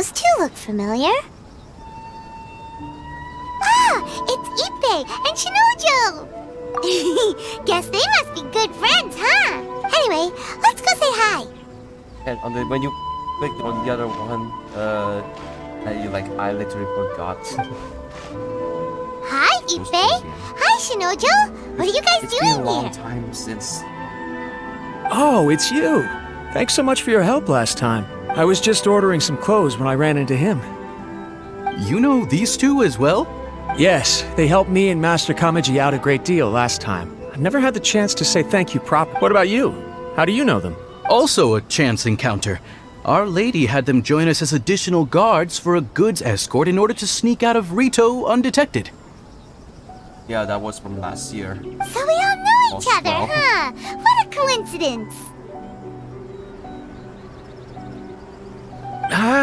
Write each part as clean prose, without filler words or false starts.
Those two look familiar. Ah, it's Ippei and Shinojo! Guess they must be good friends, huh? Anyway, let's go say hi. And when you click on the other one, I literally forgot. Hi, Ippei. Hi, Shinojo. What are you guys It's doing been a long here? time since. Oh, it's you. Thanks so much for your help last time. I was just ordering some clothes when I ran into him. You know these two as well? Yes, they helped me and Master Kamaji out a great deal last time. I've never had the chance to say thank you properly. What about you? How do you know them? Also a chance encounter. Our lady had them join us as additional guards for a goods escort in order to sneak out of Rito undetected. Yeah, that was from last year. So we all know each other, Well. huh? What a coincidence.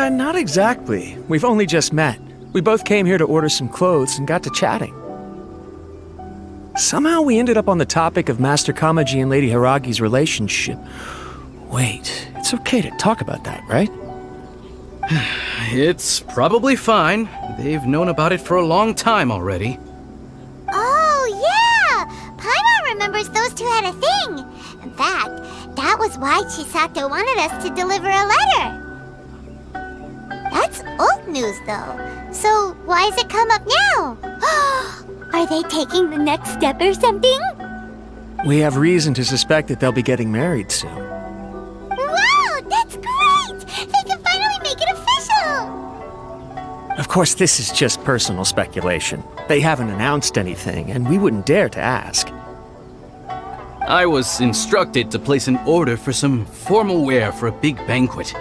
Not exactly. We've only just met. We both came here to order some clothes and got to chatting. Somehow we ended up on the topic of Master Kamaji and Lady Hiragi's relationship. Wait, it's okay to talk about that, right? It's probably fine. They've known about it for a long time already. Oh, yeah! Paimon remembers those two had a thing. In fact, that was why Chisato wanted us to deliver a letter. That's old news, though. So why has it come up now? Are they taking the next step or something? We have reason to suspect that they'll be getting married soon. Wow, that's great! They can finally make it official! Of course, this is just personal speculation. They haven't announced anything, and we wouldn't dare to ask. I was instructed to place an order for some formal wear for a big banquet.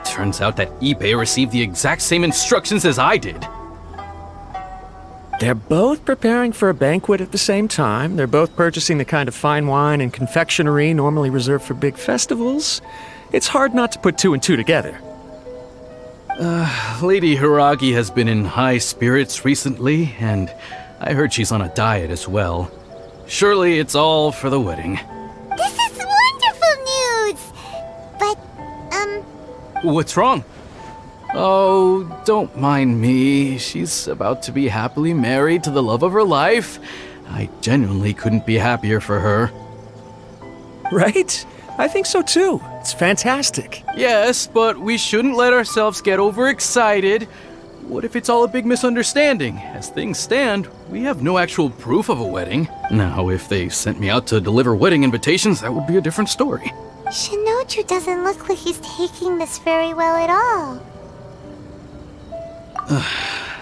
Turns out that Ippei received the exact same instructions as I did. They're both preparing for a banquet at the same time. They're both purchasing the kind of fine wine and confectionery normally reserved for big festivals. It's hard not to put two and two together. Lady Hiragi has been in high spirits recently, and I heard she's on a diet as well. Surely it's all for the wedding. This is wonderful news! But, What's wrong? Oh, don't mind me. She's about to be happily married to the love of her life. I genuinely couldn't be happier for her. Right? I think so too. It's fantastic. Yes, but we shouldn't let ourselves get overexcited. What if it's all a big misunderstanding? As things stand, we have no actual proof of a wedding. Now, if they sent me out to deliver wedding invitations, that would be a different story. Shinoju doesn't look like he's taking this very well at all.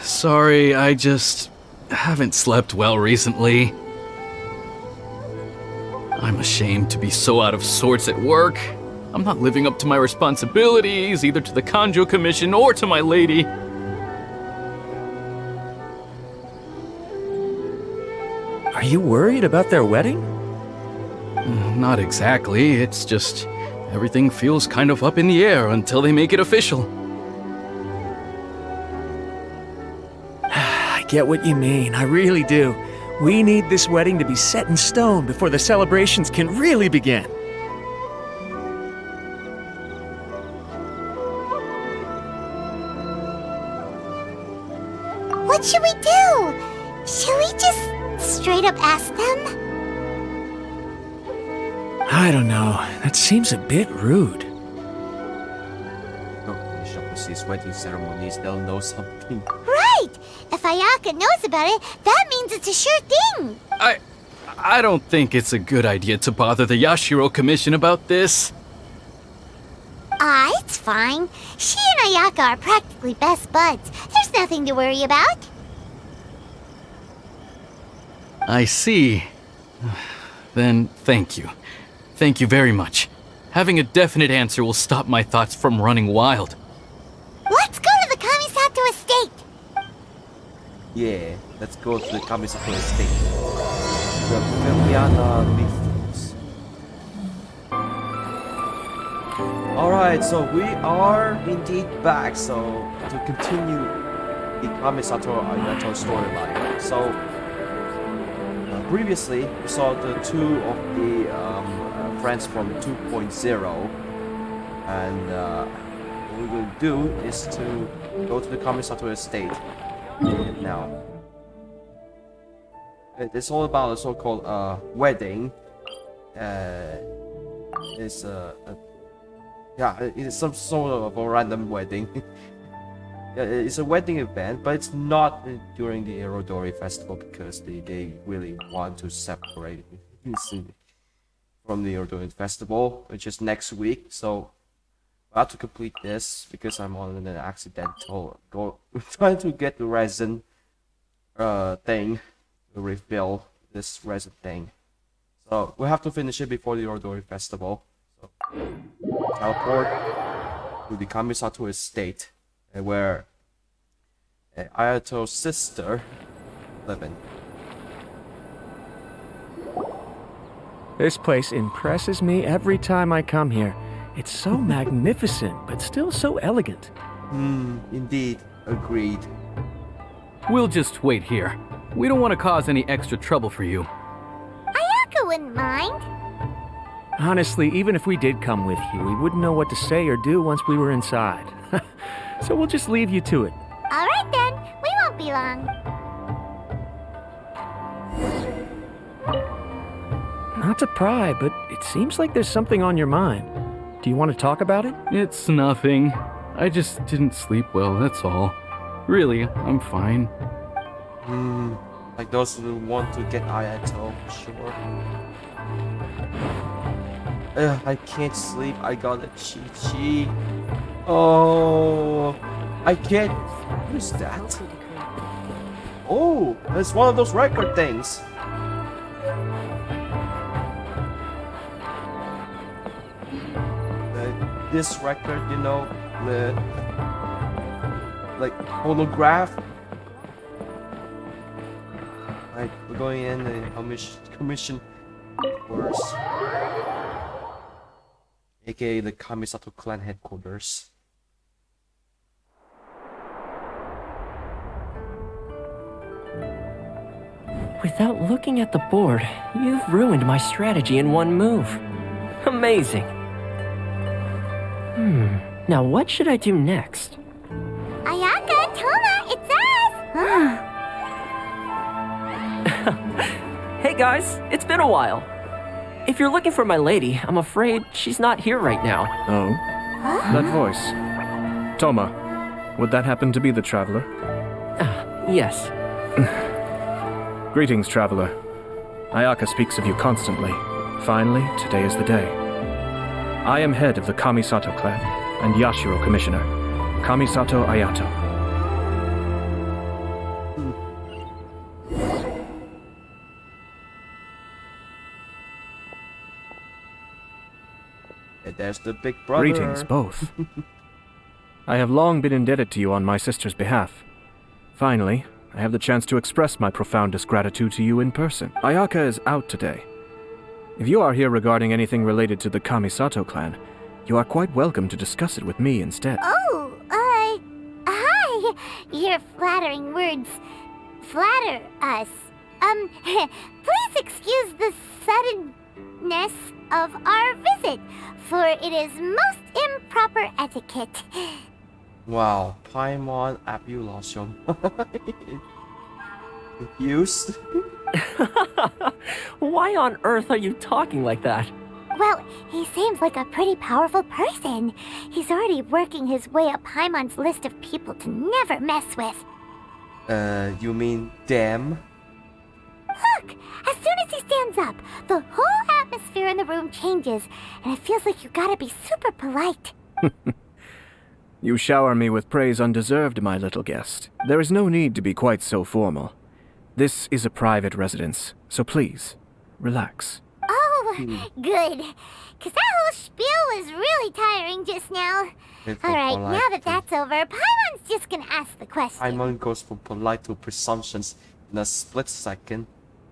Sorry, I just haven't slept well recently. I'm ashamed to be so out of sorts at work. I'm not living up to my responsibilities, either to the Kanjo Commission or to my lady. Are you worried about their wedding? Not exactly, it's just everything feels kind of up in the air until they make it official. I get what you mean, I really do. We need this wedding to be set in stone before the celebrations can really begin. What should we do? Should we just straight up ask them? I don't know. That seems a bit rude. Oh, the Shakusi's wedding ceremonies, they'll know something. Right! If Ayaka knows about it, that means it's a sure thing! I don't think it's a good idea to bother the Yashiro Commission about this. It's fine. She and Ayaka are practically best buds. There's nothing to worry about. I see. Then thank you. Thank you very much. Having a definite answer will stop my thoughts from running wild. Let's go to the Kamisato estate! Yeah, let's go to the Kamisato estate. The Firmiana Leafs. Alright, so we are indeed back, so to continue the Kamisato Ayato storyline. So, previously, we saw the two of the friends from 2.0, and we're going to do is to go to the Kamisato estate now. It's all about a so-called wedding. It's yeah, it's some sort of a random wedding. Yeah, it's a wedding event, but it's not during the Erodori festival because they really want to separate from the Erodori festival, which is next week. So I have to complete this because I'm on an accidental trying to get the resin thing to refill this resin thing. So we have to finish it before the Erodori festival. So teleport to the Kamisato estate, where Ayato's sister living. This place impresses me every time I come here. It's so magnificent, but still so elegant. Indeed, agreed. We'll just wait here. We don't want to cause any extra trouble for you. Ayaka wouldn't mind. Honestly, even if we did come with you, we wouldn't know what to say or do once we were inside. So we'll just leave you to it. All right then, we won't be long. Not to pry, but it seems like there's something on your mind. Do you want to talk about it? It's nothing. I just didn't sleep well, that's all. Really, I'm fine. Like those who want to get Ayato, sure. I can't sleep. I got a chi. Oh, I can't. What is that? Oh, it's one of those record things. This record, you know, the like phonograph. Right, we're going in the commission course, aka the Kamisato clan headquarters. Without looking at the board, you've ruined my strategy in one move. Amazing. Now what should I do next? Ayaka, Toma, it's us! Hey guys, it's been a while. If you're looking for my lady, I'm afraid she's not here right now. Oh? That voice. Toma, would that happen to be the traveler? Yes. Greetings, traveler. Ayaka speaks of you constantly. Finally, today is the day. I am head of the Kamisato clan, and Yashiro commissioner. Kamisato Ayato. There's the big brother. Greetings, both. I have long been indebted to you on my sister's behalf. Finally, I have the chance to express my profoundest gratitude to you in person. Ayaka is out today. If you are here regarding anything related to the Kamisato clan, you are quite welcome to discuss it with me instead. Oh, hi. Your flattering words flatter us. Please excuse the suddenness of our visit, for it is most improper etiquette. Wow, Paimon Abulation. Confused? Why on earth are you talking like that? Well, he seems like a pretty powerful person. He's already working his way up Paimon's list of people to never mess with. You mean them? Look! As soon as he stands up, the whole atmosphere in the room changes, and it feels like you gotta be super polite. You shower me with praise undeserved, my little guest. There is no need to be quite so formal. This is a private residence, so please, relax. Oh, good. Because that whole spiel was really tiring just now. Alright, now that that's over, Paimon's just gonna ask the question. Paimon goes from polite to presumptions in a split second.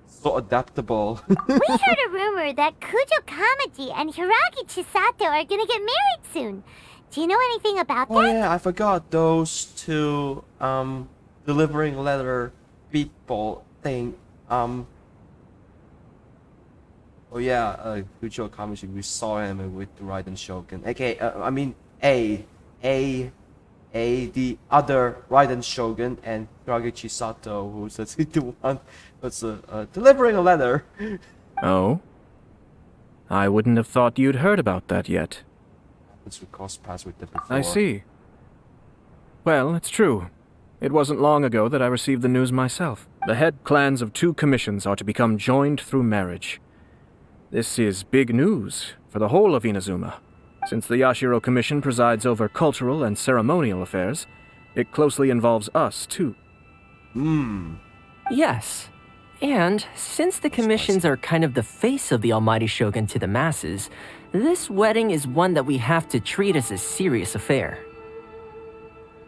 So adaptable. We heard a rumor that Kujo Kamaji and Hiragi Chisato are gonna get married soon. Do you know anything about that? Oh yeah, I forgot those two delivering letter people thing. Oh yeah, Kujo Kamaji, we saw him with the Raiden Shogun. Okay, I mean A the other Raiden Shogun, and Hiragi Chisato, who's the one that's delivering a letter. Oh? I wouldn't have thought you'd heard about that yet. Let's cross paths with them before. I see. Well, it's true. It wasn't long ago that I received the news myself. The head clans of 2 commissions are to become joined through marriage. This is big news for the whole of Inazuma. Since the Yashiro Commission presides over cultural and ceremonial affairs, it closely involves us, too. Yes. And since the commissions are kind of the face of the Almighty Shogun to the masses, this wedding is one that we have to treat as a serious affair.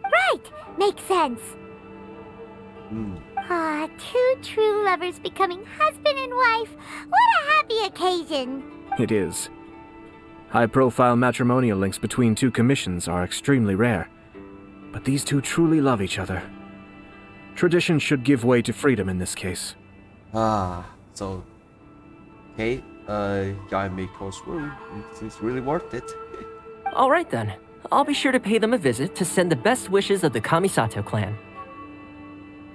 Right, makes sense. Ah, 2 true lovers becoming husband and wife. What a happy occasion. It is. High-profile matrimonial links between 2 commissions are extremely rare. But these 2 truly love each other. Tradition should give way to freedom in this case. So, okay, Yaemiko's room, it's really worth it. Alright then. I'll be sure to pay them a visit to send the best wishes of the Kamisato clan.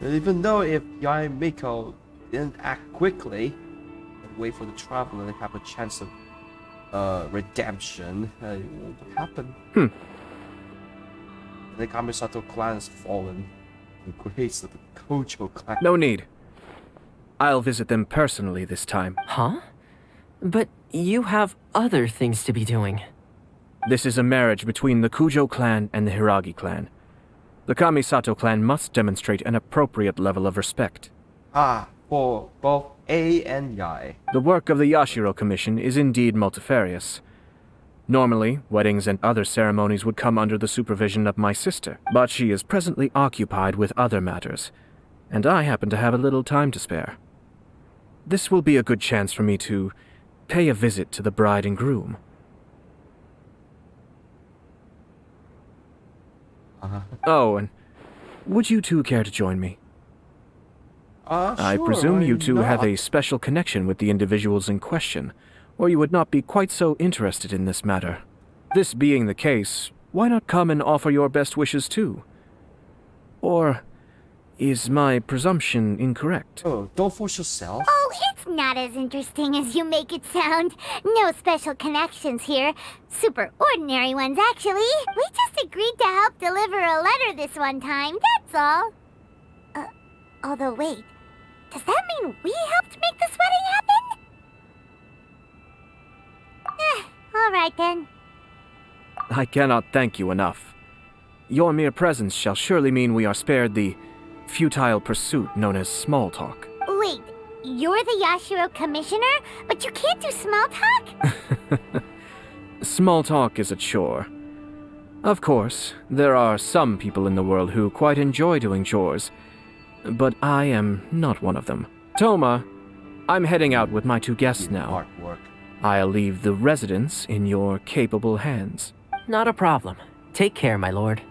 Even though if Yaemiko didn't act quickly and wait for the traveler and have a chance of redemption, what happened? The Kamisato clan has fallen in grace of the Kojo clan. No need. I'll visit them personally this time. Huh? But you have other things to be doing. This is a marriage between the Kujo clan and the Hiragi clan. The Kamisato clan must demonstrate an appropriate level of respect. For both A and Yai. The work of the Yashiro Commission is indeed multifarious. Normally, weddings and other ceremonies would come under the supervision of my sister, but she is presently occupied with other matters, and I happen to have a little time to spare. This will be a good chance for me to pay a visit to the bride and groom. Oh, and would you 2 care to join me? I Sure, presume you why 2 have not? a special connection with the individuals in question, or you would not be quite so interested in this matter. This being the case, why not come and offer your best wishes too? Or is my presumption incorrect? Oh, don't force yourself. Oh, it's not as interesting as you make it sound. No special connections here. Super ordinary ones, actually. We just agreed to help deliver a letter this one time, that's all. Although wait, does that mean we helped make this wedding happen? Alright then. I cannot thank you enough. Your mere presence shall surely mean we are spared the futile pursuit known as small talk. Wait, you're the Yashiro Commissioner, but you can't do small talk? Small talk is a chore. Of course, there are some people in the world who quite enjoy doing chores, but I am not one of them. Toma, I'm heading out with my 2 guests now. Artwork. I'll leave the residence in your capable hands. Not a problem. Take care, my lord.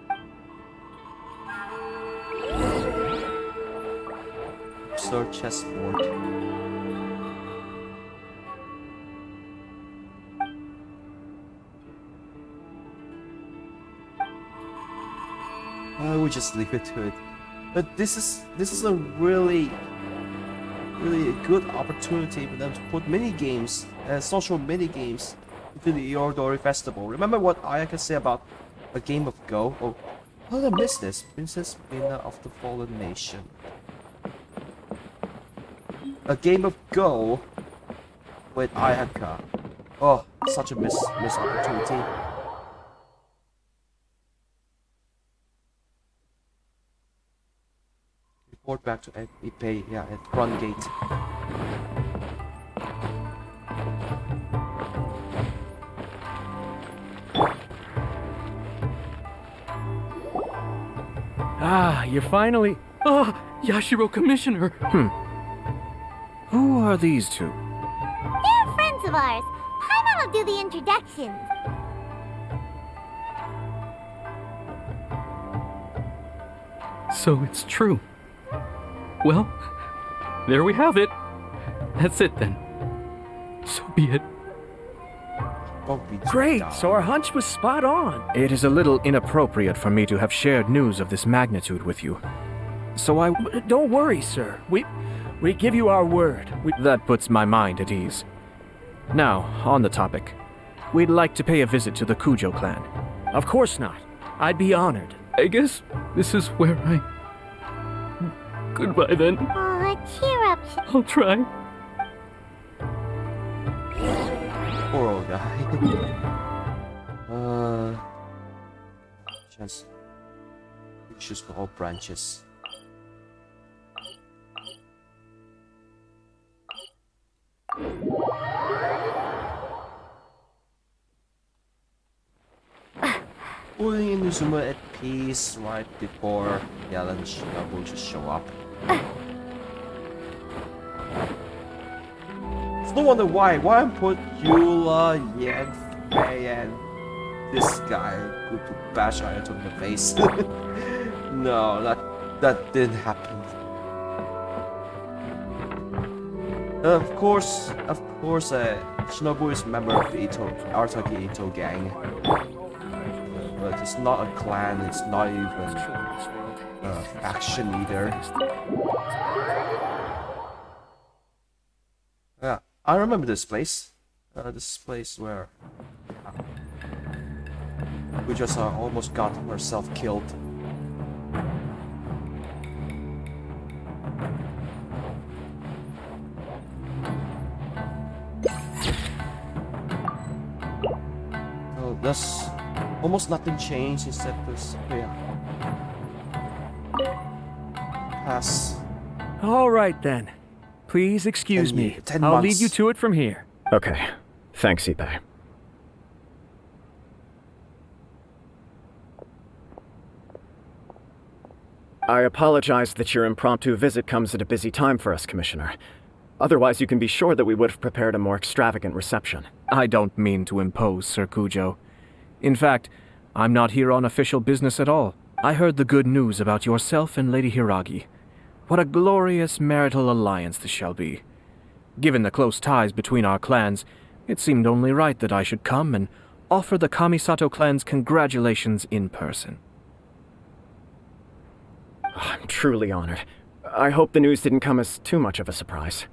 Sir chessboard. I will just leave it to it. But this is a really good opportunity for them to put mini games, social mini games, into the Irodori Festival. Remember what Ayaka said about a game of Go? Oh, how did I miss this? Princess Mina of the Fallen Nation. A game of Go with Ayaka. Oh, such a missed opportunity. Report back to Ippei, yeah, at front gate. Ah, you're finally... Ah, Yashiro Commissioner! Who are these 2? They're friends of ours. Paimon will do the introductions. So it's true. Well, there we have it. That's it then. So be it. Won't be too Great, dumb. so our hunch was spot on. It is a little inappropriate for me to have shared news of this magnitude with you. So I... Don't worry, sir. We give you our word. That puts my mind at ease. Now, on the topic. We'd like to pay a visit to the Kujo clan. Of course not. I'd be honored. I guess this is where I... Goodbye then. Aw, cheer up. I'll try. Poor old guy. Chance. Issues for all branches. Putting Inazuman at peace right before Yellen will just show up. It's no wonder why I'm put Eula, Yan, Fei, and this guy who to bash Ayato in the face. No, that didn't happen. Of course, Shinobu is a member of the Arataki Ito gang. But it's not a clan, it's not even a faction either. Yeah, I remember this place. This place where we just almost got ourselves killed. Oh, that's almost nothing changed except this. Pass. All right, then. Please excuse me. 10 I'll months. lead you to it from here. Okay. Thanks, Ippei. I apologize that your impromptu visit comes at a busy time for us, Commissioner. Otherwise, you can be sure that we would have prepared a more extravagant reception. I don't mean to impose, Sir Kujo. In fact, I'm not here on official business at all. I heard the good news about yourself and Lady Hiragi. What a glorious marital alliance this shall be. Given the close ties between our clans, it seemed only right that I should come and offer the Kamisato clan's congratulations in person. I'm truly honored. I hope the news didn't come as too much of a surprise.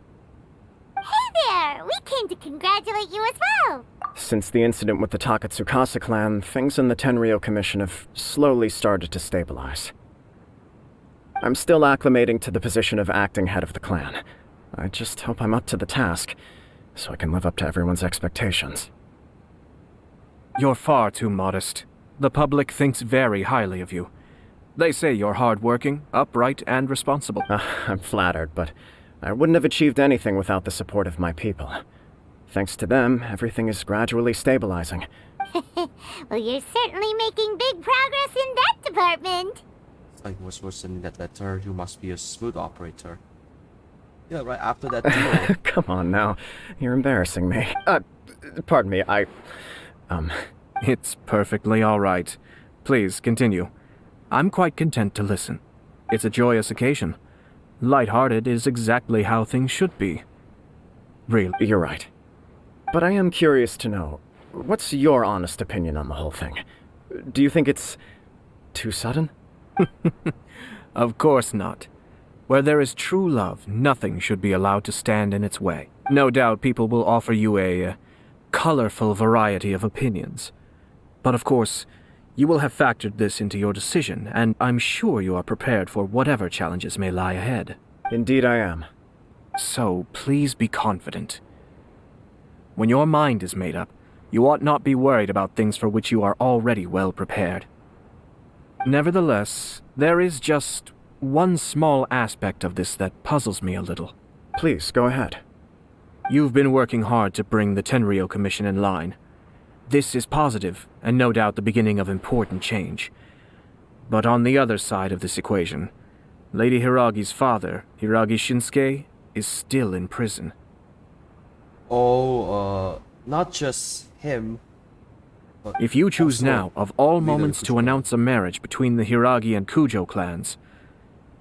Hey there! We came to congratulate you as well! Since the incident with the Takatsukasa clan, things in the Tenryou Commission have slowly started to stabilize. I'm still acclimating to the position of acting head of the clan. I just hope I'm up to the task, so I can live up to everyone's expectations. You're far too modest. The public thinks very highly of you. They say you're hardworking, upright, and responsible. I'm flattered, but I wouldn't have achieved anything without the support of my people. Thanks to them, everything is gradually stabilizing. Well, you're certainly making big progress in that department. It's like what's worse than that letter, you must be a smooth operator. Yeah, right after that deal. Come on now, you're embarrassing me. Pardon me, It's perfectly all right. Please, continue. I'm quite content to listen. It's a joyous occasion. Light-hearted is exactly how things should be. Really. You're right. But I am curious to know, what's your honest opinion on the whole thing? Do you think it's too sudden? Of course not. Where there is true love, nothing should be allowed to stand in its way. No doubt people will offer you a colorful variety of opinions. But of course, you will have factored this into your decision, and I'm sure you are prepared for whatever challenges may lie ahead. Indeed I am. So please be confident. When your mind is made up, you ought not be worried about things for which you are already well prepared. Nevertheless, there is just one small aspect of this that puzzles me a little. Please, go ahead. You've been working hard to bring the Tenryou Commission in line. This is positive, and no doubt the beginning of important change. But on the other side of this equation, Lady Hiragi's father, Hiragi Shinsuke, is still in prison. Oh, not just him. But If you choose also now, of all leader moments, to Kujo. announce a marriage between the Hiragi and Kujo clans,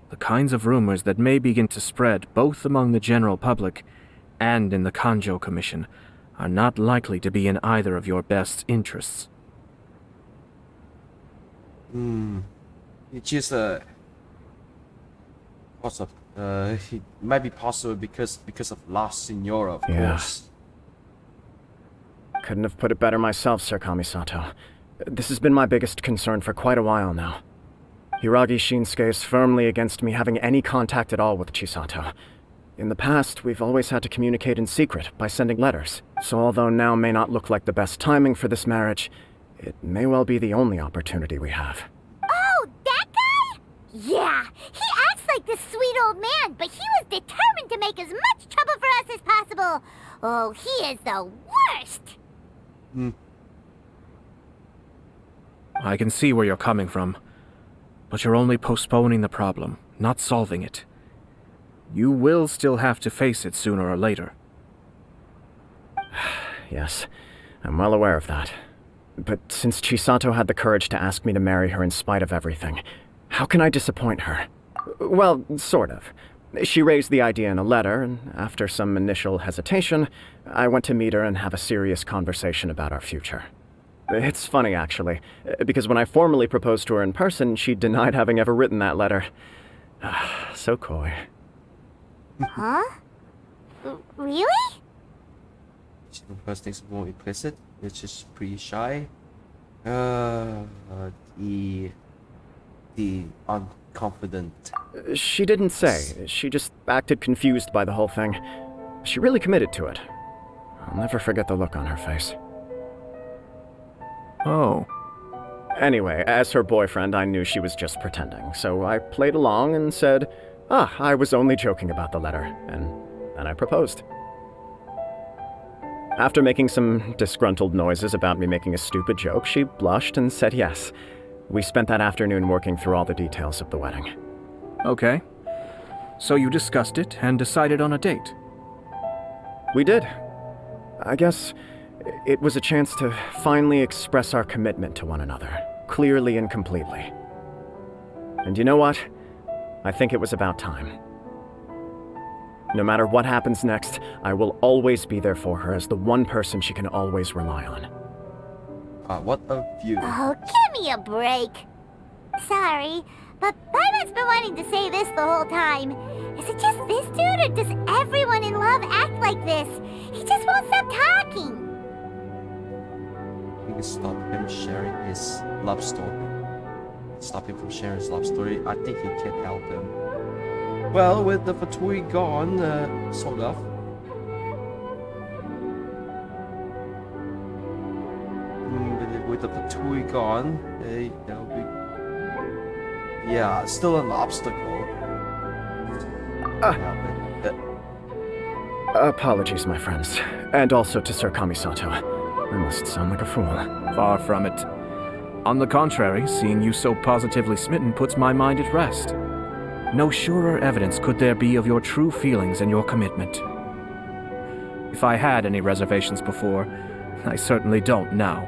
the kinds of rumors that may begin to spread both among the general public and in the Kanjo Commission are not likely to be in either of your best interests. It's just it might be possible because of Last Signora, of course. Couldn't have put it better myself, Sir Kamisato. This has been my biggest concern for quite a while now. Hiragi Shinsuke is firmly against me having any contact at all with Chisato. In the past, we've always had to communicate in secret by sending letters. So although now may not look like the best timing for this marriage, it may well be the only opportunity we have. Oh, that guy? Yeah, he acts like this sweet old man, but he was determined to make as much trouble for us as possible. Oh, he is the worst! I can see where you're coming from, but you're only postponing the problem, not solving it. You will still have to face it sooner or later. Yes, I'm well aware of that. But since Chisato had the courage to ask me to marry her in spite of everything, how can I disappoint her? Well, sort of. She raised the idea in a letter, and after some initial hesitation, I went to meet her and have a serious conversation about our future. It's funny, actually, because when I formally proposed to her in person, she denied having ever written that letter. So coy. Huh? Really? She prefers things more implicit, which is pretty shy. The unconfident. She didn't say. She just acted confused by the whole thing. She really committed to it. I'll never forget the look on her face. Oh. Anyway, as her boyfriend, I knew she was just pretending, so I played along and said, I was only joking about the letter, and then I proposed. After making some disgruntled noises about me making a stupid joke, she blushed and said yes. We spent that afternoon working through all the details of the wedding. Okay. So you discussed it and decided on a date? We did. I guess it was a chance to finally express our commitment to one another, clearly and completely. And you know what? I think it was about time. No matter what happens next, I will always be there for her as the one person she can always rely on. What a view. Oh, give me a break. Sorry, but Paimon's been wanting to say this the whole time. Is it just this dude, or does everyone in love act like this? He just won't stop talking. We can stop him sharing his love story. Stop him from sharing his love story. I think he can help him. Well, with the Fatui gone, sort of. With the Fatui gone, that'll be... Yeah, still an obstacle. Apologies, my friends. And also to Sir Kamisato. I must sound like a fool. Far from it. On the contrary, seeing you so positively smitten puts my mind at rest. No surer evidence could there be of your true feelings and your commitment. If I had any reservations before, I certainly don't now.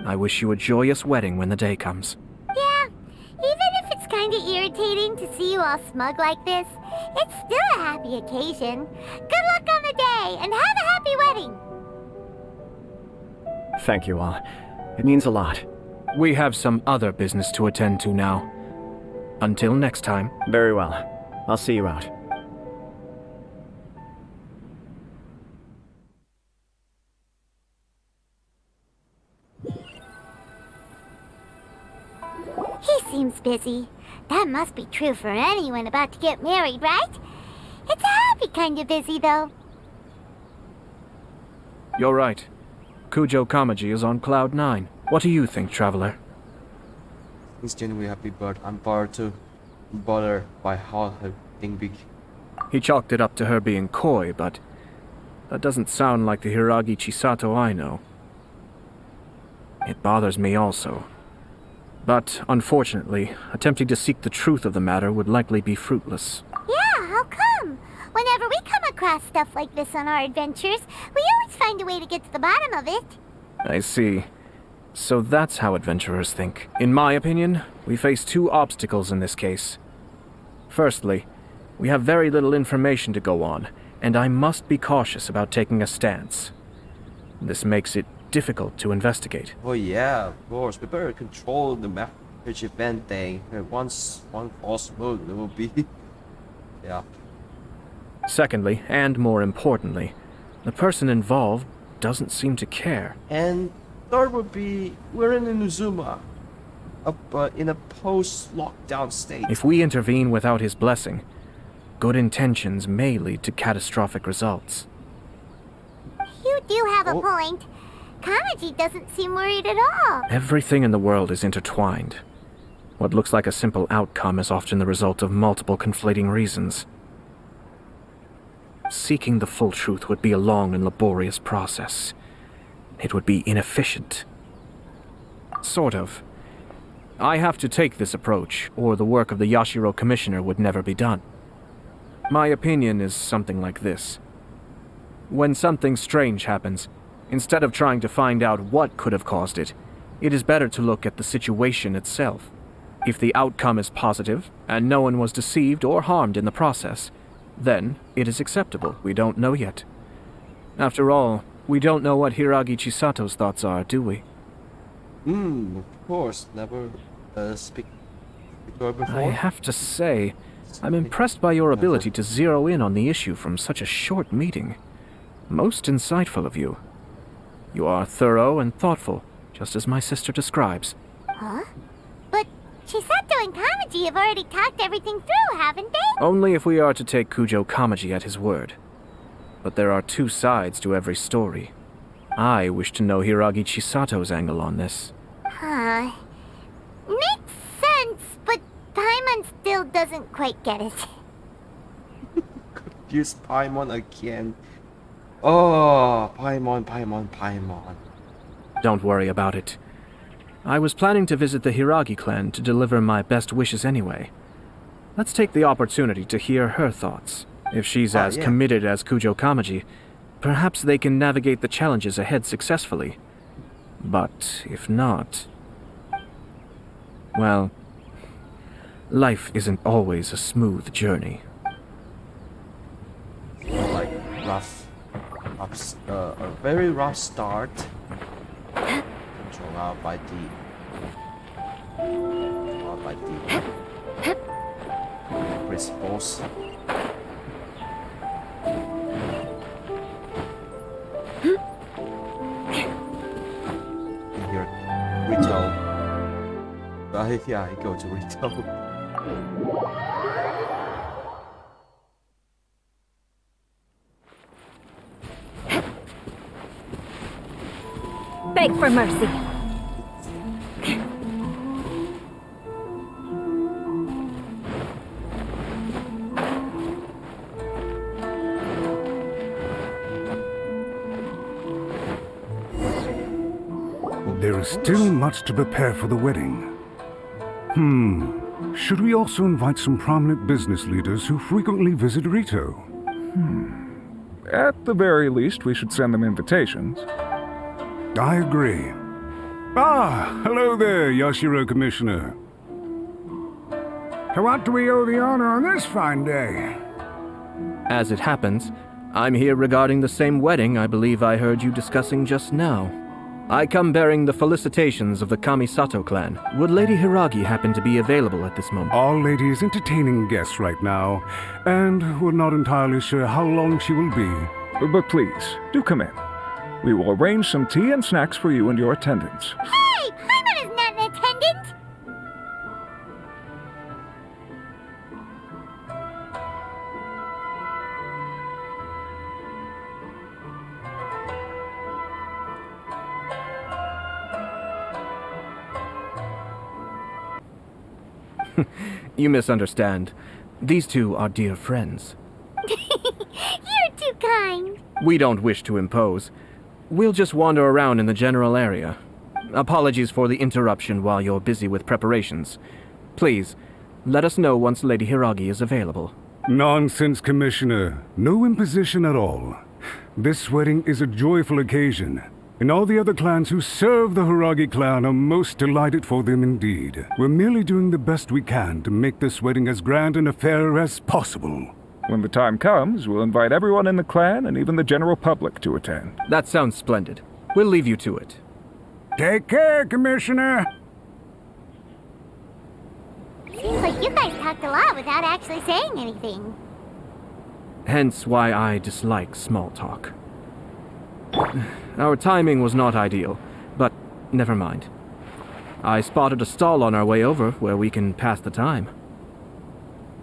I wish you a joyous wedding when the day comes. Yeah, even if it's kinda irritating to see you all smug like this, it's still a happy occasion. Good luck on the day, and have a happy wedding! Thank you all. It means a lot. We have some other business to attend to now. Until next time. Very well. I'll see you out. He seems busy. That must be true for anyone about to get married, right? It's a happy kind of busy, though. You're right. Kujo Kamaji is on Cloud 9. What do you think, Traveler? He's genuinely happy, but I'm bothered by how her thing big. He chalked it up to her being coy, but that doesn't sound like the Hiragi Chisato I know. It bothers me also. But, unfortunately, attempting to seek the truth of the matter would likely be fruitless. Yeah, how come? Whenever we come across stuff like this on our adventures, we always find a way to get to the bottom of it. I see. So that's how adventurers think. In my opinion, we face two obstacles in this case. Firstly, we have very little information to go on, and I must be cautious about taking a stance. This makes it difficult to investigate. Oh yeah, of course. We better control the marriage event thing. Once one falls move, it will be... yeah. Secondly, and more importantly, the person involved doesn't seem to care. And third would be, we're in Inazuma. In a post-lockdown state. If we intervene without his blessing, good intentions may lead to catastrophic results. You do have a Oh. point. Kamaji doesn't seem worried at all. Everything in the world is intertwined. What looks like a simple outcome is often the result of multiple conflating reasons. Seeking the full truth would be a long and laborious process. It would be inefficient. Sort of. I have to take this approach, or the work of the Yashiro Commissioner would never be done. My opinion is something like this. When something strange happens, instead of trying to find out what could have caused it, it is better to look at the situation itself. If the outcome is positive, and no one was deceived or harmed in the process, then it is acceptable. We don't know yet. After all, we don't know what Hiragi Chisato's thoughts are, do we? Of course. Never speak to her before. I have to say, I'm impressed by your ability to zero in on the issue from such a short meeting. Most insightful of you. You are thorough and thoughtful, just as my sister describes. Huh? But Chisato and Kamaji have already talked everything through, haven't they? Only if we are to take Kujo Kamaji at his word. But there are two sides to every story. I wish to know Hiragi Chisato's angle on this. Huh. Makes sense, but Paimon still doesn't quite get it. Use Paimon again. Oh, Paimon. Don't worry about it. I was planning to visit the Hiragi clan to deliver my best wishes anyway. Let's take the opportunity to hear her thoughts. If she's as yeah. committed as Kujo Kamaji, perhaps they can navigate the challenges ahead successfully. But if not... well, life isn't always a smooth journey. Like a very rough start. Controlled out by the principles. In here, Rito. Yeah, I go to Rito. Beg for mercy. There is still much to prepare for the wedding. Should we also invite some prominent business leaders who frequently visit Rito? At the very least, we should send them invitations. I agree. Ah, hello there, Yashiro Commissioner. To what do we owe the honor on this fine day? As it happens, I'm here regarding the same wedding I believe I heard you discussing just now. I come bearing the felicitations of the Kamisato clan. Would Lady Hiragi happen to be available at this moment? Our lady is entertaining guests right now, and we're not entirely sure how long she will be. But please, do come in. We will arrange some tea and snacks for you and your attendants. Hey! Paimon is not an attendant! You misunderstand. These two are dear friends. You're too kind. We don't wish to impose. We'll just wander around in the general area. Apologies for the interruption while you're busy with preparations. Please, let us know once Lady Hiragi is available. Nonsense, Commissioner. No imposition at all. This wedding is a joyful occasion, and all the other clans who serve the Hiragi clan are most delighted for them indeed. We're merely doing the best we can to make this wedding as grand an affair as possible. When the time comes, we'll invite everyone in the clan and even the general public to attend. That sounds splendid. We'll leave you to it. Take care, Commissioner. Seems like you guys talked a lot without actually saying anything. Hence why I dislike small talk. Our timing was not ideal, but never mind. I spotted a stall on our way over where we can pass the time.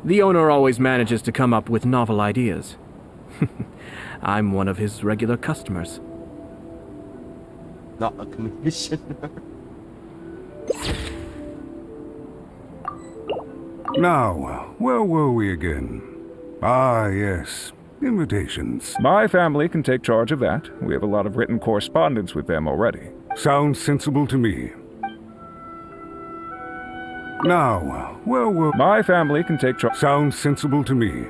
The owner always manages to come up with novel ideas. I'm one of his regular customers. Not a commissioner. Now, where were we again? Ah, yes. Invitations. My family can take charge of that. We have a lot of written correspondence with them already. Sounds sensible to me. Now, where were... My family can take charge. Sounds sensible to me.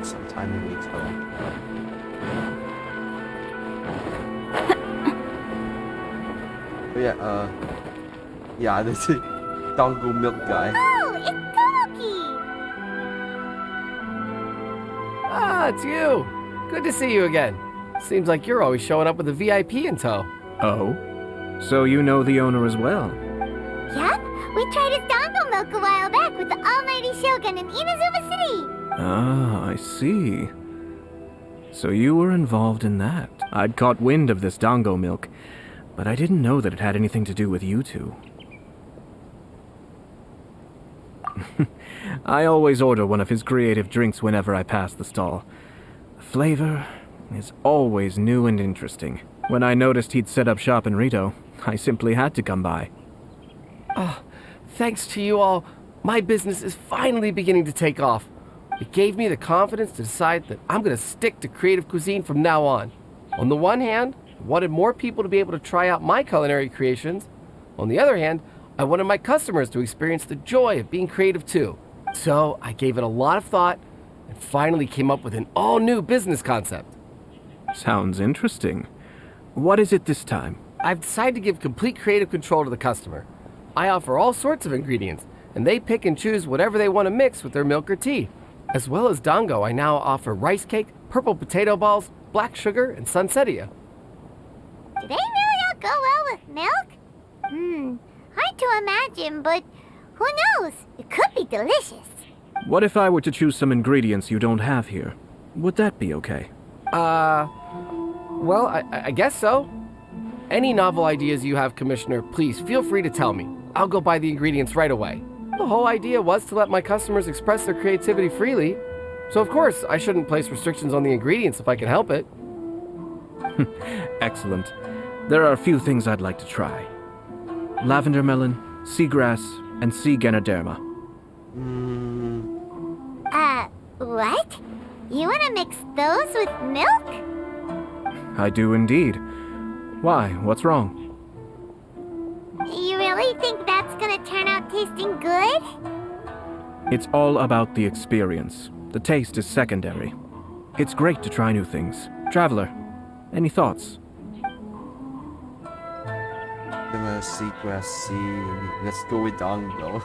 Sometime in weeks, yeah, this is Dango Milk guy. Oh, it's Tomoki! Ah, it's you. Good to see you again. Seems like you're always showing up with a VIP in tow. Oh? So you know the owner as well? Yep, we tried his dango milk a while back with the almighty Shogun in Inazuma City. Ah, I see. So you were involved in that. I'd caught wind of this dango milk, but I didn't know that it had anything to do with you two. I always order one of his creative drinks whenever I pass the stall. The flavor is always new and interesting. When I noticed he'd set up shop in Rito, I simply had to come by. Thanks to you all, my business is finally beginning to take off. It gave me the confidence to decide that I'm going to stick to creative cuisine from now on. On the one hand, I wanted more people to be able to try out my culinary creations. On the other hand, I wanted my customers to experience the joy of being creative too. So I gave it a lot of thought and finally came up with an all-new business concept. Sounds interesting. What is it this time? I've decided to give complete creative control to the customer. I offer all sorts of ingredients, and they pick and choose whatever they want to mix with their milk or tea. As well as dango, I now offer rice cake, purple potato balls, black sugar, and sunsettia. Do they really all go well with milk? Hard to imagine, but who knows? It could be delicious. What if I were to choose some ingredients you don't have here? Would that be okay? Well, I guess so. Any novel ideas you have, Commissioner, please feel free to tell me. I'll go buy the ingredients right away. The whole idea was to let my customers express their creativity freely. So of course, I shouldn't place restrictions on the ingredients if I can help it. Excellent. There are a few things I'd like to try. Lavender melon, seagrass, and sea ganoderma. What? You want to mix those with milk? I do indeed. Why? What's wrong? You really think that's gonna turn out tasting good? It's all about the experience. The taste is secondary. It's great to try new things. Traveler, any thoughts? Seagrass, let's go with Dango.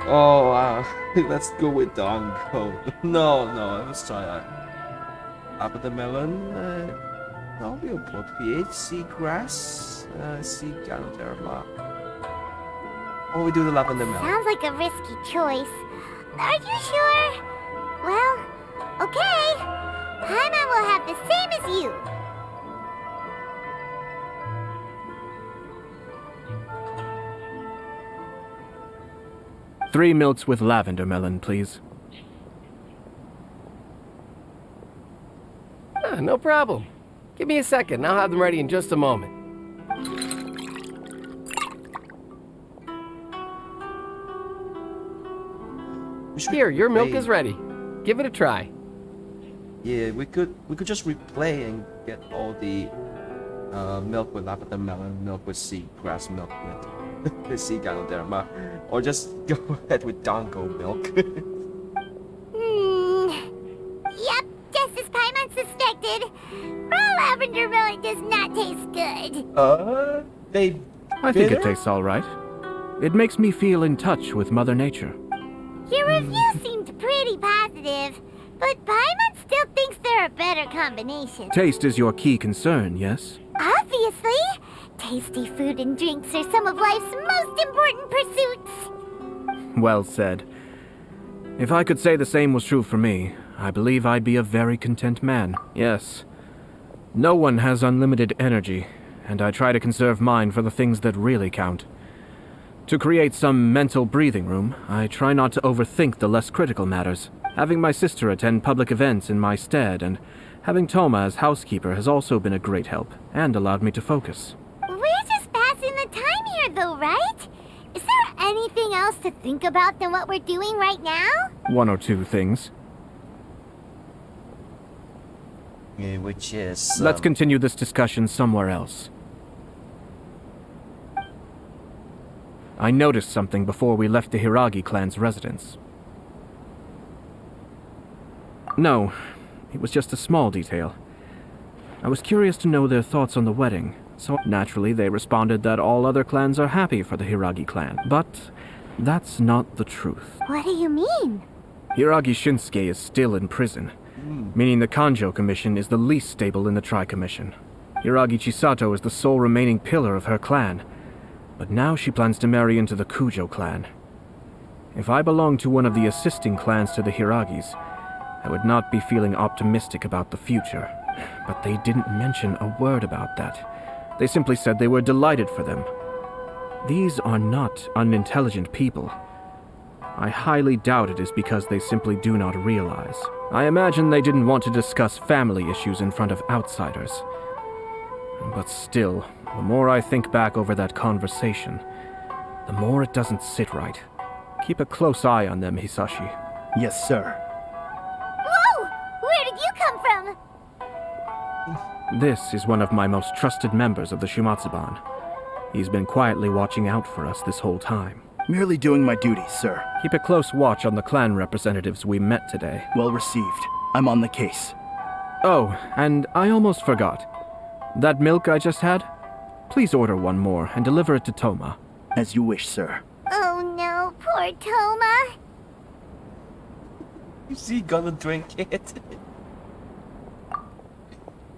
Oh wow, let's go with Dango. No, let's try that. Apple melon, that'll be appropriate. Seagrass, sea ganoderma. Oh, we do the lavender melon. Sounds like a risky choice. Are you sure? Well, okay. Paimon will have the same as you. Three milks with lavender melon, please. No problem. Give me a second, I'll have them ready in just a moment. Here, your milk is ready. Give it a try. Yeah, we could just replay and get all the milk with lavender melon, milk with seagrass, milk with the sea ganoderma, or just go ahead with Dango milk. Yep, just as Paimon suspected. Raw lavender melon does not taste good. I think it Bitter? tastes all right. It makes me feel in touch with Mother Nature. Your review seemed pretty positive, but Paimon still thinks they're a better combination. Taste is your key concern, yes? Obviously! Tasty food and drinks are some of life's most important pursuits. Well said. If I could say the same was true for me, I believe I'd be a very content man. Yes. No one has unlimited energy, and I try to conserve mine for the things that really count. To create some mental breathing room, I try not to overthink the less critical matters. Having my sister attend public events in my stead and having Toma as housekeeper has also been a great help and allowed me to focus. We're just passing the time here though, right? Is there anything else to think about than what we're doing right now? One or two things. Yeah, which is... Let's continue this discussion somewhere else. I noticed something before we left the Hiragi clan's residence. No, it was just a small detail. I was curious to know their thoughts on the wedding, so naturally they responded that all other clans are happy for the Hiragi clan. But that's not the truth. What do you mean? Hiragi Shinsuke is still in prison, meaning the Kanjo Commission is the least stable in the Tri-Commission. Hiragi Chisato is the sole remaining pillar of her clan, but now she plans to marry into the Kujo clan. If I belonged to one of the assisting clans to the Hiragis, I would not be feeling optimistic about the future. But they didn't mention a word about that. They simply said they were delighted for them. These are not unintelligent people. I highly doubt it is because they simply do not realize. I imagine they didn't want to discuss family issues in front of outsiders. But still, the more I think back over that conversation, the more it doesn't sit right. Keep a close eye on them, Hisashi. Yes, sir. Whoa! Where did you come from? This is one of my most trusted members of the Shumatsuban. He's been quietly watching out for us this whole time. Merely doing my duty, sir. Keep a close watch on the clan representatives we met today. Well received. I'm on the case. Oh, and I almost forgot. That milk I just had? Please order one more and deliver it to Toma. As you wish, sir. Oh no, poor Toma. Is he gonna drink it?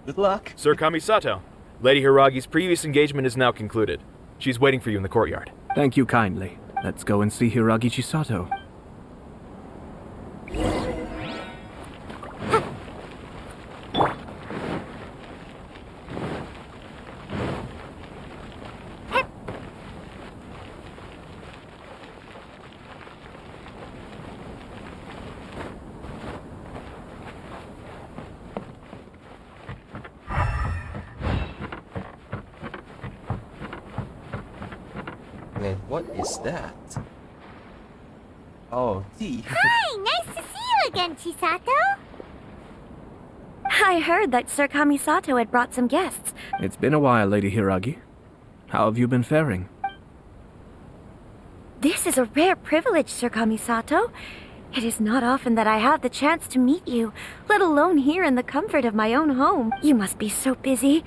Good luck. Sir Kamisato, Lady Hiragi's previous engagement is now concluded. She's waiting for you in the courtyard. Thank you kindly. Let's go and see Hiragi Chisato. Man, what is that? Oh, tea. Hi, nice to see you again, Chisato. I heard that Sir Kamisato had brought some guests. It's been a while, Lady Hiragi. How have you been faring? This is a rare privilege, Sir Kamisato. It is not often that I have the chance to meet you, let alone here in the comfort of my own home. You must be so busy.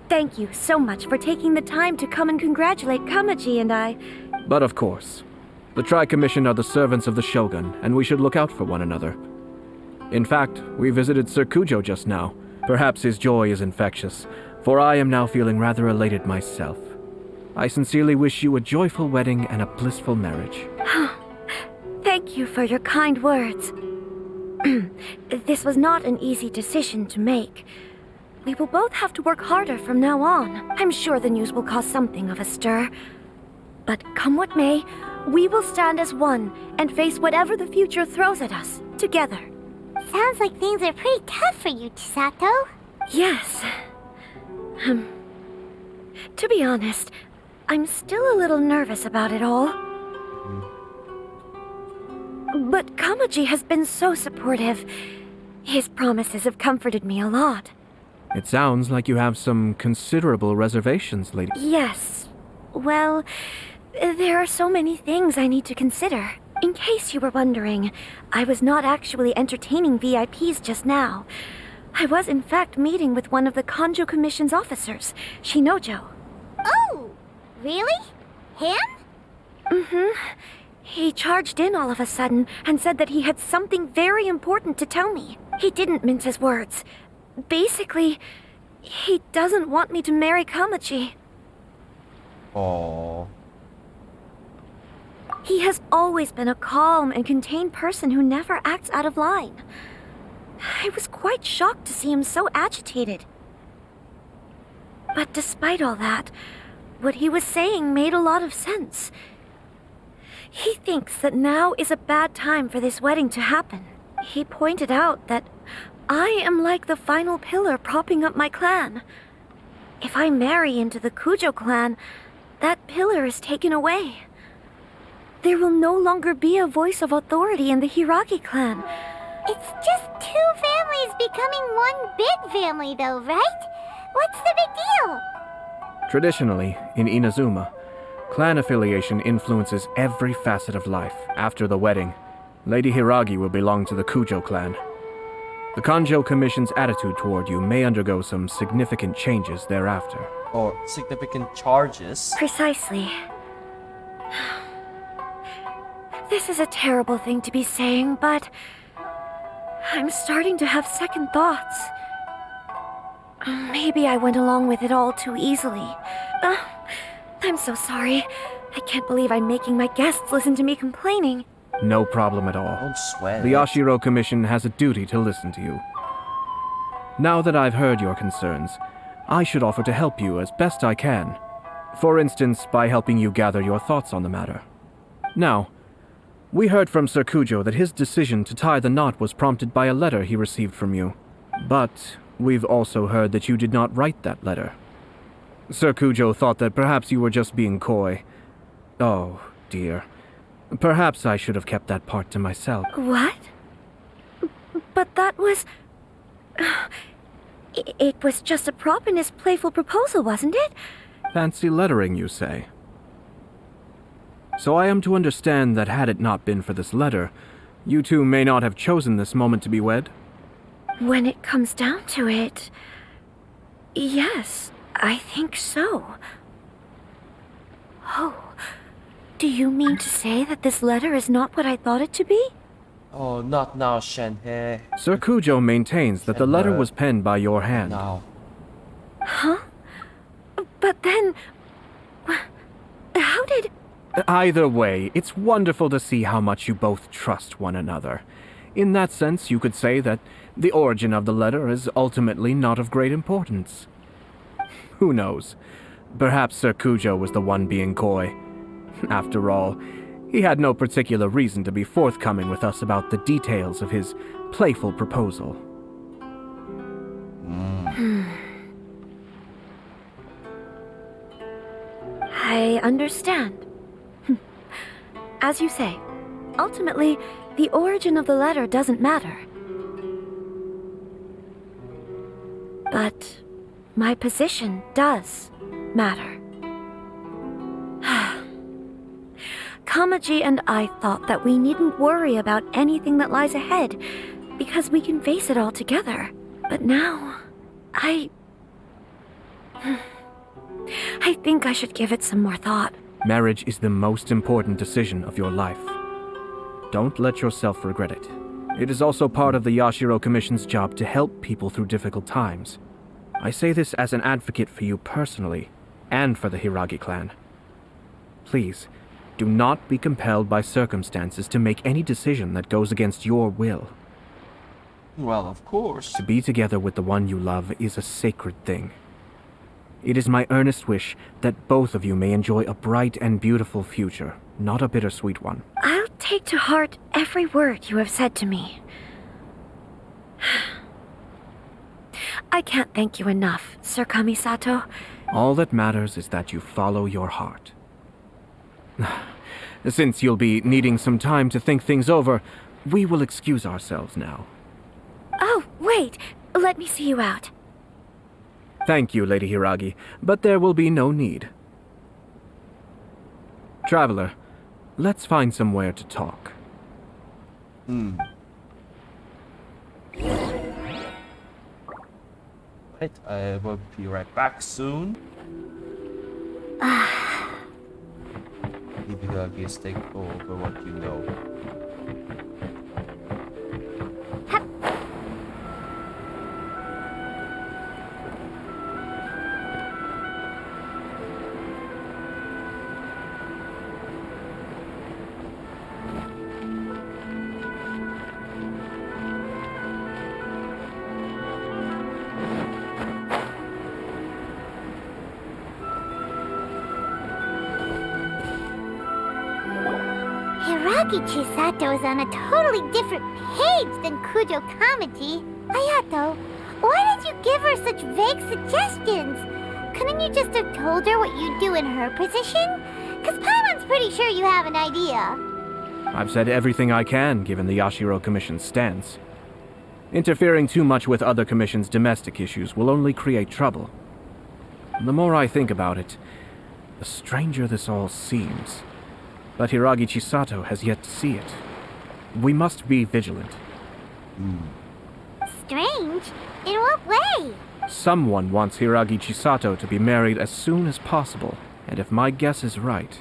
Thank you so much for taking the time to come and congratulate Kamaji and I. But of course. The Tri-Commission are the servants of the Shogun, and we should look out for one another. In fact, we visited Sir Kujo just now. Perhaps his joy is infectious, for I am now feeling rather elated myself. I sincerely wish you a joyful wedding and a blissful marriage. Thank you for your kind words. This was not an easy decision to make. We will both have to work harder from now on. I'm sure the news will cause something of a stir. But come what may, we will stand as one and face whatever the future throws at us, together. Sounds like things are pretty tough for you, Chisato. Yes. To be honest, I'm still a little nervous about it all. But Kamaji has been so supportive. His promises have comforted me a lot. It sounds like you have some considerable reservations, Lady. Yes. Well, there are so many things I need to consider. In case you were wondering, I was not actually entertaining VIPs just now. I was in fact meeting with one of the Kanjo Commission's officers, Shinojo. Oh, Really? Him? Mm-hmm. He charged in all of a sudden and said that he had something very important to tell me. He didn't mince his words. Basically, he doesn't want me to marry Kamachi. Oh. He has always been a calm and contained person who never acts out of line. I was quite shocked to see him so agitated. But despite all that, what he was saying made a lot of sense. He thinks that now is a bad time for this wedding to happen. He pointed out that I am like the final pillar propping up my clan. If I marry into the Kujo clan, that pillar is taken away. There will no longer be a voice of authority in the Hiragi clan. It's just two families becoming one big family, though, right? What's the big deal? Traditionally, in Inazuma, clan affiliation influences every facet of life. After the wedding, Lady Hiragi will belong to the Kujo clan. The Kanjo Commission's attitude toward you may undergo some significant changes thereafter. Or significant charges. Precisely. This is a terrible thing to be saying, but I'm starting to have second thoughts. Maybe I went along with it all too easily. I'm so sorry. I can't believe I'm making my guests listen to me complaining. No problem at all. Don't sweat. The Ashiro Commission has a duty to listen to you. Now that I've heard your concerns, I should offer to help you as best I can. For instance, by helping you gather your thoughts on the matter. Now, we heard from Sir Kujo that his decision to tie the knot was prompted by a letter he received from you. But we've also heard that you did not write that letter. Sir Kujo thought that perhaps you were just being coy. Oh, dear. Perhaps I should have kept that part to myself. What? But that was... It was just a prop in his playful proposal, wasn't it? Fancy lettering, you say? So I am to understand that had it not been for this letter, you two may not have chosen this moment to be wed? When it comes down to it... Yes, I think so. Oh, do you mean to say that this letter is not what I thought it to be? Oh, not now, Shenhe. Sir Kujo maintains that the letter was penned by your hand. Now. Huh? But then... How did... Either way, it's wonderful to see how much you both trust one another. In that sense, you could say that the origin of the letter is ultimately not of great importance. Who knows? Perhaps Sir Kujo was the one being coy. After all, he had no particular reason to be forthcoming with us about the details of his playful proposal. I understand. As you say, ultimately, the origin of the letter doesn't matter. But my position does matter. Kamaji and I thought that we needn't worry about anything that lies ahead because we can face it all together. But now, I think I should give it some more thought. Marriage is the most important decision of your life. Don't let yourself regret it. It is also part of the Yashiro Commission's job to help people through difficult times. I say this as an advocate for you personally, and for the Hiragi clan. Please, do not be compelled by circumstances to make any decision that goes against your will. Well, of course. To be together with the one you love is a sacred thing. It is my earnest wish that both of you may enjoy a bright and beautiful future, not a bittersweet one. I'll take to heart every word you have said to me. I can't thank you enough, Sir Kamisato. All that matters is that you follow your heart. Since you'll be needing some time to think things over, we will excuse ourselves now. Oh, wait! Let me see you out. Thank you, Lady Hiragi, but there will be no need. Traveler, let's find somewhere to talk. Right, I will be right back soon. Difficulties take over what you know. Chisato is on a totally different page than Kujo Kamaji. Ayato, why did you give her such vague suggestions? Couldn't you just have told her what you'd do in her position? Cause Paimon's pretty sure you have an idea. I've said everything I can, given the Yashiro Commission's stance. Interfering too much with other commissions' domestic issues will only create trouble. The more I think about it, the stranger this all seems. But Hiragi Chisato has yet to see it. We must be vigilant. Strange? In what way? Someone wants Hiragi Chisato to be married as soon as possible, and if my guess is right,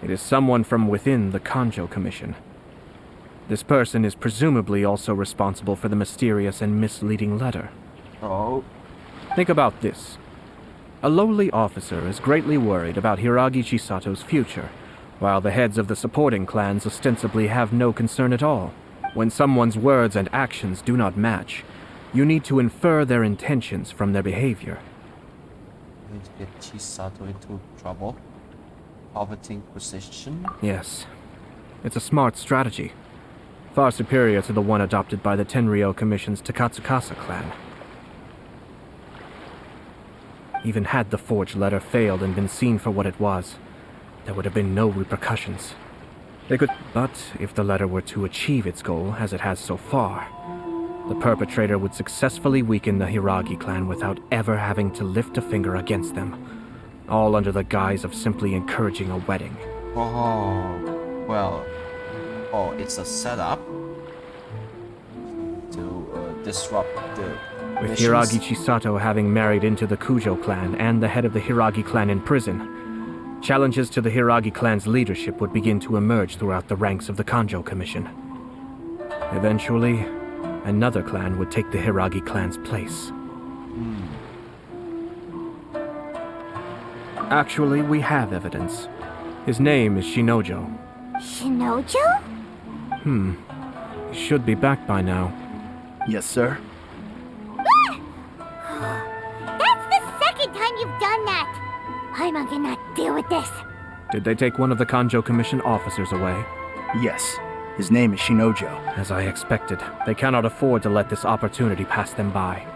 it is someone from within the Kanjo Commission. This person is presumably also responsible for the mysterious and misleading letter. Oh. Think about this. A lowly officer is greatly worried about Hiragi Chisato's future, while the heads of the supporting clans ostensibly have no concern at all. When someone's words and actions do not match, you need to infer their intentions from their behavior. Going to get Chisato into trouble? Coveting position? Yes. It's a smart strategy. Far superior to the one adopted by the Tenryou Commission's Takatsukasa clan. Even had the forged letter failed and been seen for what it was, there would have been no repercussions. But if the letter were to achieve its goal, as it has so far, the perpetrator would successfully weaken the Hiragi clan without ever having to lift a finger against them, all under the guise of simply encouraging a wedding. Oh, well, it's a setup to disrupt the With missions. Hiragi Chisato having married into the Kujo clan and the head of the Hiragi clan in prison, challenges to the Hiragi clan's leadership would begin to emerge throughout the ranks of the Kanjo Commission. Eventually, another clan would take the Hiragi clan's place. Actually, we have evidence. His name is Shinojo. Shinojo? He should be back by now. Yes, sir. That's the second time you've done that! Paimon cannot deal with this. Did they take one of the Kanjo Commission officers away? Yes. His name is Shinojo. As I expected, they cannot afford to let this opportunity pass them by.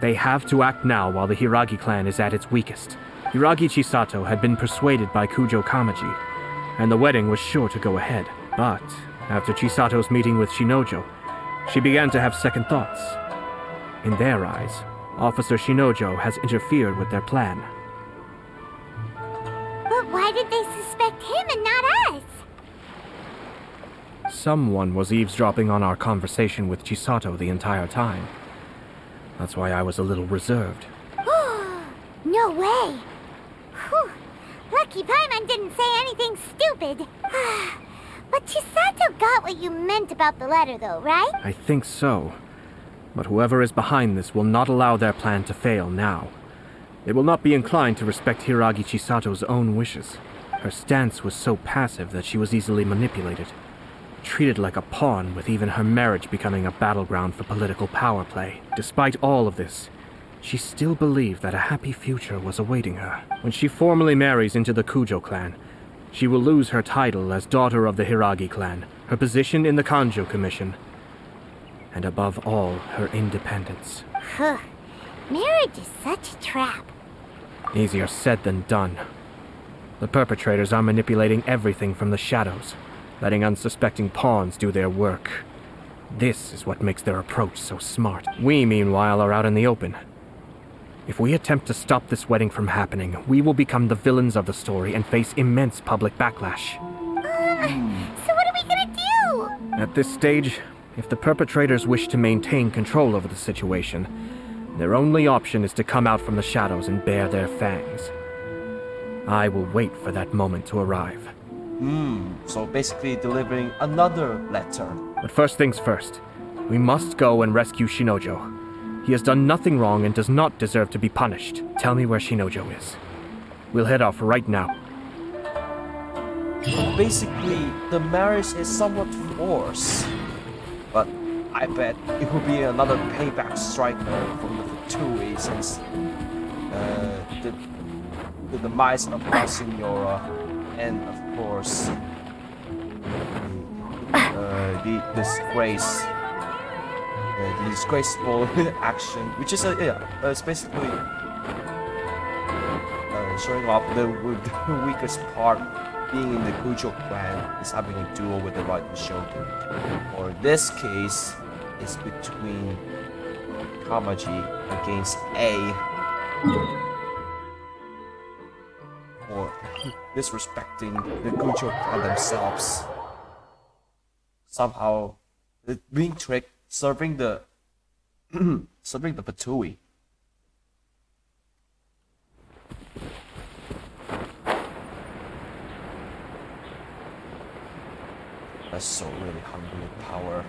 They have to act now while the Hiragi clan is at its weakest. Hiragi Chisato had been persuaded by Kujo Kamaji, and the wedding was sure to go ahead. But after Chisato's meeting with Shinojo, she began to have second thoughts. In their eyes, Officer Shinojo has interfered with their plan. But why did they suspect him and not us? Someone was eavesdropping on our conversation with Chisato the entire time. That's why I was a little reserved. No way! Whew. Lucky Paimon didn't say anything stupid. But Chisato got what you meant about the letter though, right? I think so. But whoever is behind this will not allow their plan to fail now. They will not be inclined to respect Hiragi Chisato's own wishes. Her stance was so passive that she was easily manipulated. Treated like a pawn, with even her marriage becoming a battleground for political power play. Despite all of this, she still believed that a happy future was awaiting her. When she formally marries into the Kujo clan, she will lose her title as daughter of the Hiragi clan, her position in the Kanjo Commission, and above all, her independence. Marriage is such a trap. Easier said than done. The perpetrators are manipulating everything from the shadows, letting unsuspecting pawns do their work. This is what makes their approach so smart. We, meanwhile, are out in the open. If we attempt to stop this wedding from happening, we will become the villains of the story and face immense public backlash. So what are we gonna do? At this stage, if the perpetrators wish to maintain control over the situation, their only option is to come out from the shadows and bare their fangs. I will wait for that moment to arrive. So basically delivering another letter. But first things first, we must go and rescue Shinojo. He has done nothing wrong and does not deserve to be punished. Tell me where Shinojo is. We'll head off right now. Basically, the marriage is somewhat forced. But I bet it will be another payback striker from the Fatui since the demise of La Signora and of course the disgraceful action, which is it's basically showing off the weakest part being in the Kujo clan is having a duel with the rival shogun. Or this case is between Kamaji against A, or disrespecting the Kujo clan themselves. Somehow being tricked, serving the serving the Fatui. That's so really hungry with power.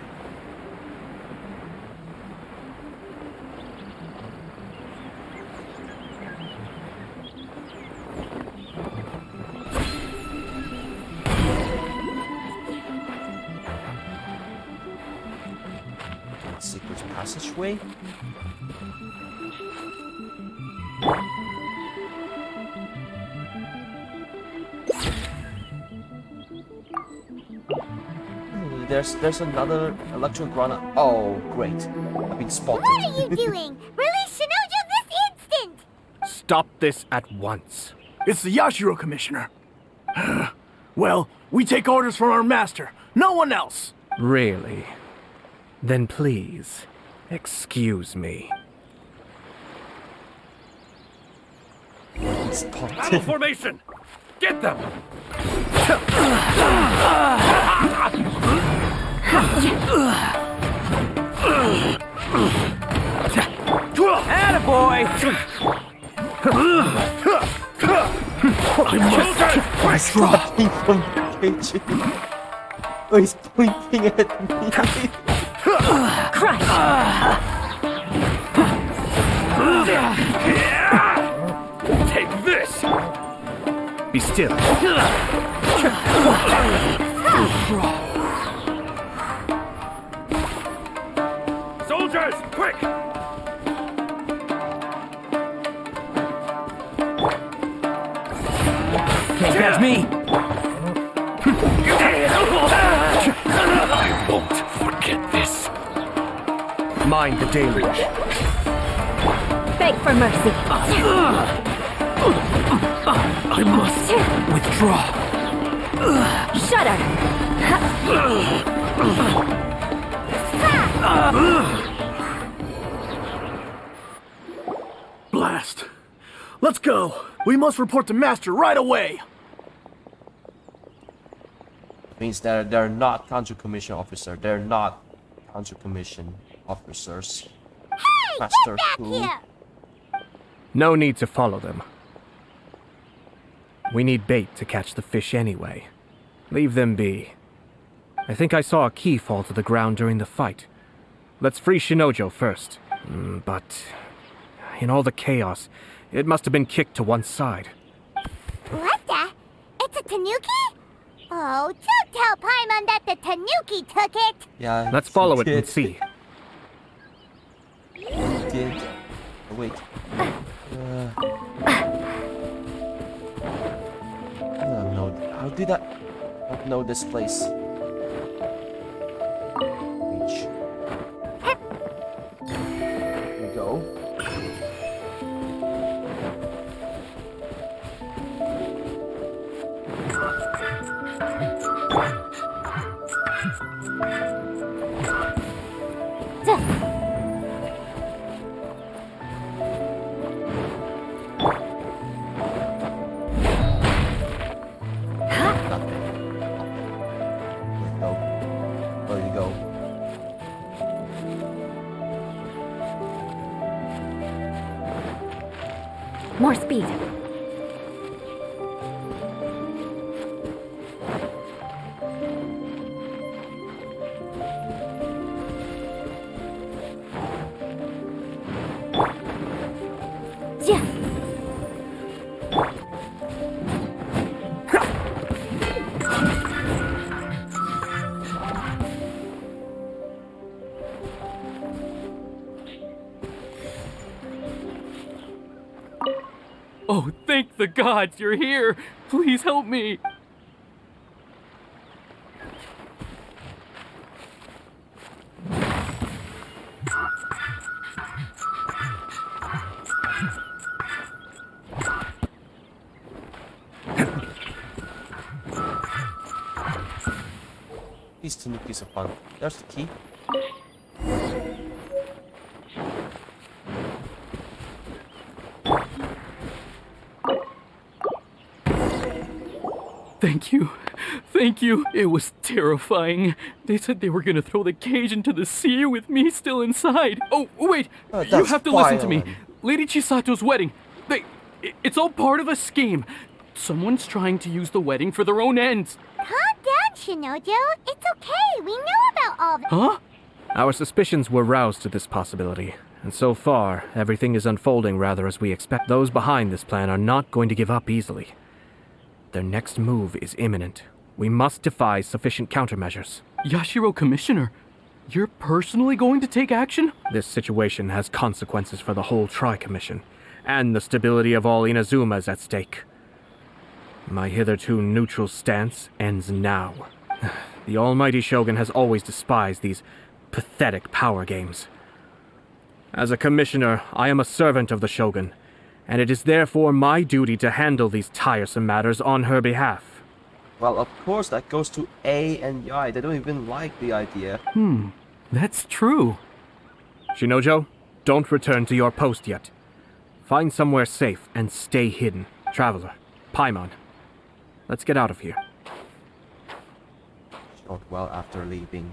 Secret passageway? There's another electron granite. Oh, great. I've been spotted. What are you doing? Release Shinojo this instant! Stop this at once. It's the Yashiro Commissioner. Well, we take orders from our master, no one else. Really? Then please, excuse me. Spotted. Formation! Get them! Attaboy! Nice dropping from Genshin. Oh, he's pointing at me. Crush! Take this! Be still. Soldiers, quick! Can't catch me! I won't forget this. Mind the deluge. Beg for mercy. I must withdraw. Shudder! Blast. Let's go. We must report to Master right away. Means that they're not Council Commission officer. They're not Council Commission officers. Hey, Master get back who? here! No need to follow them. We need bait to catch the fish anyway. Leave them be. I think I saw a key fall to the ground during the fight. Let's free Shinojo first. But in all the chaos, it must have been kicked to one side. What the? It's a tanuki? Oh, don't tell Paimon that the tanuki took it! Yeah. Let's follow it he and did. see. He did. Oh, wait. I don't know. How did I not know this place? Reach. Here we go. More speed. Thank the gods you're here. Please help me. These two new piece of fun. There's the key. Thank you. Thank you. It was terrifying. They said they were gonna throw the cage into the sea with me still inside. Oh, wait. You have to listen to me. Lady Chisato's wedding. It's all part of a scheme. Someone's trying to use the wedding for their own ends. Calm down, Shinojo. It's okay. We know about all the... Huh? Our suspicions were roused to this possibility, and so far, everything is unfolding rather as we expect. Those behind this plan are not going to give up easily. Their next move is imminent. We must devise sufficient countermeasures. Yashiro Commissioner, you're personally going to take action? This situation has consequences for the whole Tri-Commission, and the stability of all Inazumas at stake. My hitherto neutral stance ends now. The almighty Shogun has always despised these pathetic power games. As a commissioner, I am a servant of the Shogun, and it is therefore my duty to handle these tiresome matters on her behalf. Well, of course that goes to A and Yai. They don't even like the idea. That's true. Shinojo, don't return to your post yet. Find somewhere safe and stay hidden. Traveler, Paimon, let's get out of here. Not well after leaving.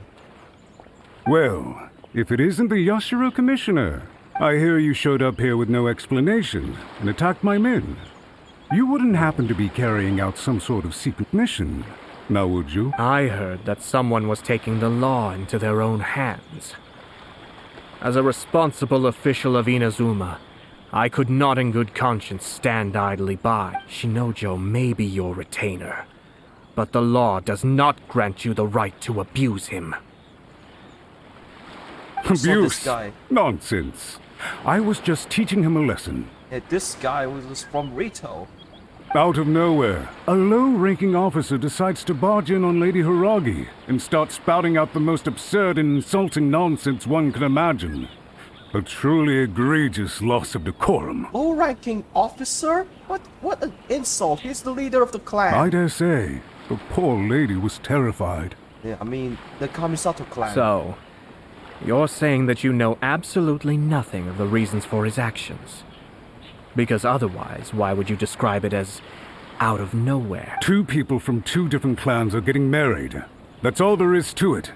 Well, if it isn't the Yashiro Commissioner, I hear you showed up here with no explanation and attacked my men. You wouldn't happen to be carrying out some sort of secret mission, now would you? I heard that someone was taking the law into their own hands. As a responsible official of Inazuma, I could not in good conscience stand idly by. Shinojo may be your retainer, but the law does not grant you the right to abuse him. So Abuse? this guy. Nonsense. I was just teaching him a lesson. Yeah, this guy was from Rito. Out of nowhere, a low-ranking officer decides to barge in on Lady Hiragi and start spouting out the most absurd and insulting nonsense one can imagine. A truly egregious loss of decorum. Low-ranking officer? What an insult. He's the leader of the clan. I dare say, the poor lady was terrified. Yeah, I mean, the Kamisato clan. So, you're saying that you know absolutely nothing of the reasons for his actions? Because otherwise, why would you describe it as out of nowhere? Two people from two different clans are getting married. That's all there is to it.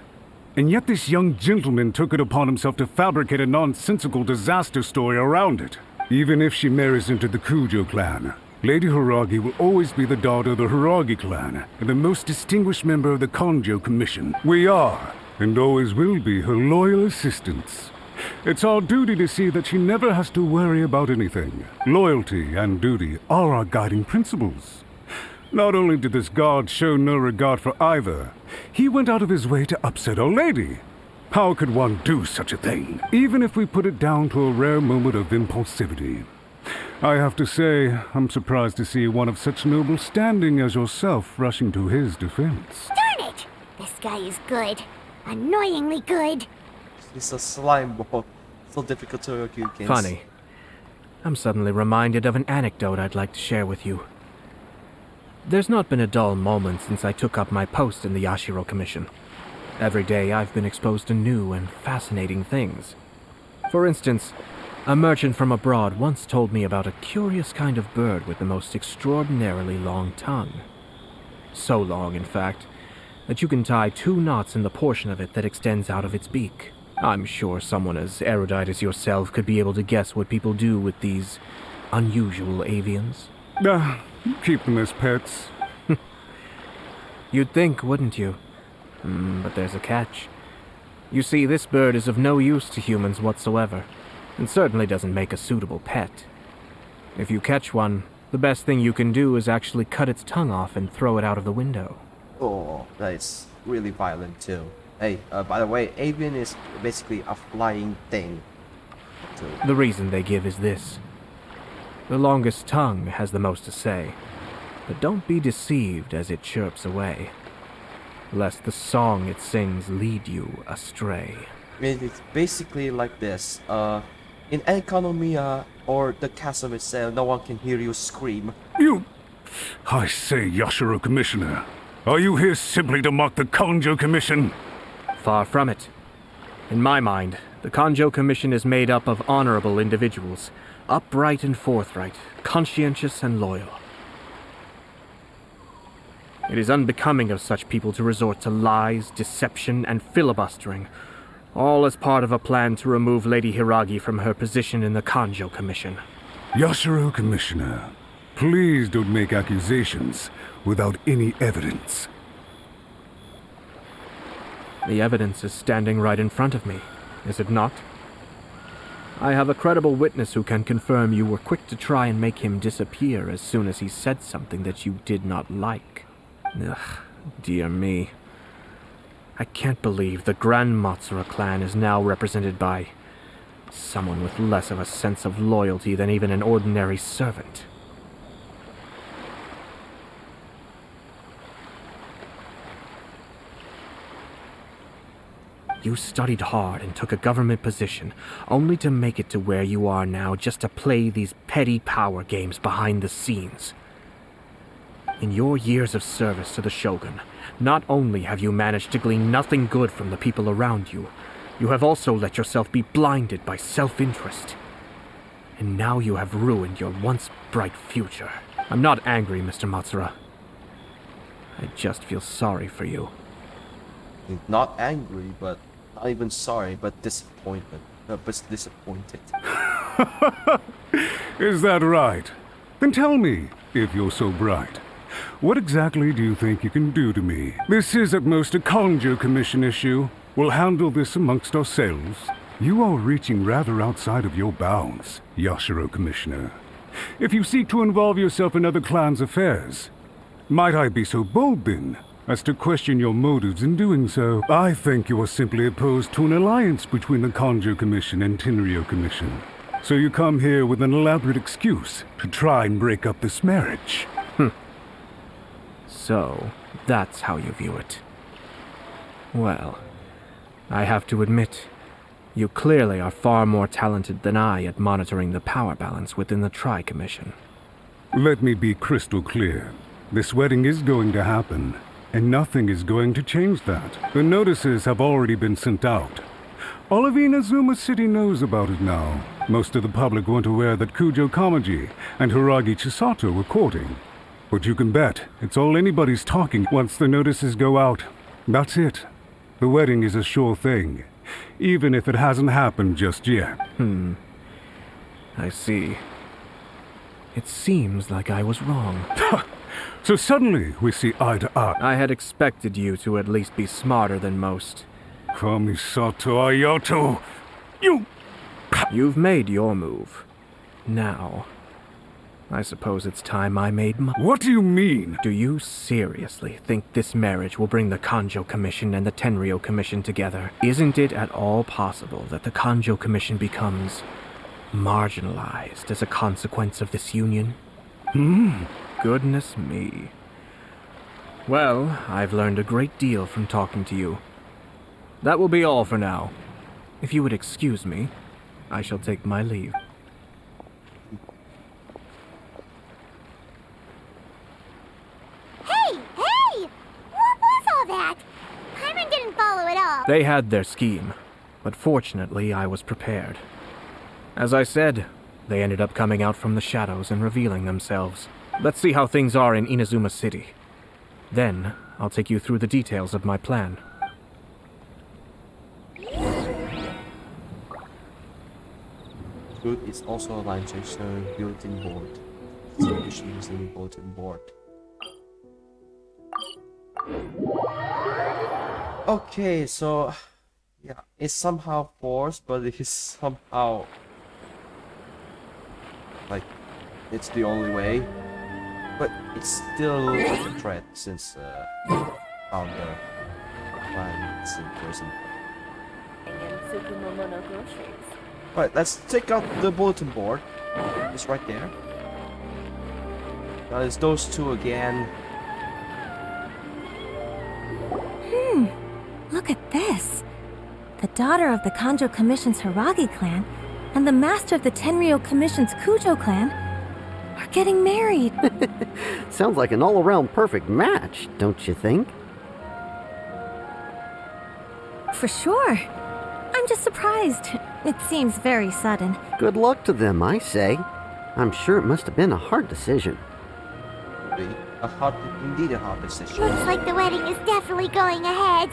And yet this young gentleman took it upon himself to fabricate a nonsensical disaster story around it. Even if she marries into the Kujo clan, Lady Hiragi will always be the daughter of the Hiragi clan and the most distinguished member of the Konjo Commission. We are, and always will be, her loyal assistants. It's our duty to see that she never has to worry about anything. Loyalty and duty are our guiding principles. Not only did this guard show no regard for either, he went out of his way to upset our lady. How could one do such a thing, even if we put it down to a rare moment of impulsivity? I have to say, I'm surprised to see one of such noble standing as yourself rushing to his defense. Darn it! This guy is good. Annoyingly good. He's a slime ball. So difficult to argue against. Funny. I'm suddenly reminded of an anecdote I'd like to share with you. There's not been a dull moment since I took up my post in the Yashiro Commission. Every day I've been exposed to new and fascinating things. For instance, a merchant from abroad once told me about a curious kind of bird with the most extraordinarily long tongue. So long, in fact, that you can tie 2 knots in the portion of it that extends out of its beak. I'm sure someone as erudite as yourself could be able to guess what people do with these unusual avians. Keep them as pets. You'd think, wouldn't you? But there's a catch. You see, this bird is of no use to humans whatsoever, and certainly doesn't make a suitable pet. If you catch one, the best thing you can do is actually cut its tongue off and throw it out of the window. Oh, that is really violent too. Hey, by the way, avian is basically a flying thing. The reason they give is this. The longest tongue has the most to say, but don't be deceived as it chirps away, lest the song it sings lead you astray. I mean, it's basically like this. In Economia or the Chasm itself, no one can hear you scream. You... I say, Yashiro Commissioner, are you here simply to mock the Kanjo Commission? Far from it. In my mind, the Kanjo Commission is made up of honorable individuals, upright and forthright, conscientious and loyal. It is unbecoming of such people to resort to lies, deception, and filibustering, all as part of a plan to remove Lady Hiragi from her position in the Kanjo Commission. Yashiro Commissioner, please don't make accusations without any evidence. The evidence is standing right in front of me, is it not? I have a credible witness who can confirm you were quick to try and make him disappear as soon as he said something that you did not like. Ugh, dear me. I can't believe the Grand Matsura clan is now represented by someone with less of a sense of loyalty than even an ordinary servant. You studied hard and took a government position, only to make it to where you are now just to play these petty power games behind the scenes. In your years of service to the Shogun, not only have you managed to glean nothing good from the people around you, you have also let yourself be blinded by self-interest. And now you have ruined your once bright future. I'm not angry, Mr. Matsura. I just feel sorry for you. Not angry, but not even sorry, but disappointed. Disappointed. Is that right? Then tell me, if you're so bright, what exactly do you think you can do to me? This is at most a Kanjo Commission issue. We'll handle this amongst ourselves. You are reaching rather outside of your bounds, Yashiro Commissioner. If you seek to involve yourself in other clans' affairs, might I be so bold then as to question your motives in doing so? I think you are simply opposed to an alliance between the Kanjo Commission and Tenryou Commission. So you come here with an elaborate excuse to try and break up this marriage. So, that's how you view it. Well, I have to admit, you clearly are far more talented than I at monitoring the power balance within the Tri-Commission. Let me be crystal clear. This wedding is going to happen, and nothing is going to change that. The notices have already been sent out. All of Inazuma City knows about it now. Most of the public weren't aware that Kujo Kamaji and Hiragi Chisato were courting. But you can bet it's all anybody's talking once the notices go out. That's it. The wedding is a sure thing, even if it hasn't happened just yet. I see. It seems like I was wrong. So suddenly we see eye to eye. I had expected you to at least be smarter than most. Kamisato Ayato, You've made your move. Now, I suppose it's time I made mine. What do you mean? Do you seriously think this marriage will bring the Kanjo Commission and the Tenryou Commission together? Isn't it at all possible that the Kanjo Commission becomes marginalized as a consequence of this union? Goodness me. Well, I've learned a great deal from talking to you. That will be all for now. If you would excuse me, I shall take my leave. Hey! What was all that? Paimon didn't follow at all. They had their scheme, but fortunately I was prepared. As I said, they ended up coming out from the shadows and revealing themselves. Let's see how things are in Inazuma City. Then, I'll take you through the details of my plan. Good is also aligned to external built-in board. Solution using bulletin board. Okay, so yeah, it's somehow forced, but it is somehow like it's the only way. But it's still a threat since founder plans in person. Right, let's take out the bulletin board. It's right there. It's those two again. Look at this. The daughter of the Kanjo Commission's Hiragi clan and the master of the Tenryou Commission's Kujo clan are getting married. Sounds like an all-around perfect match, don't you think? For sure. I'm just surprised. It seems very sudden. Good luck to them, I say. I'm sure it must have been a hard decision. Indeed a hard decision. Looks like the wedding is definitely going ahead.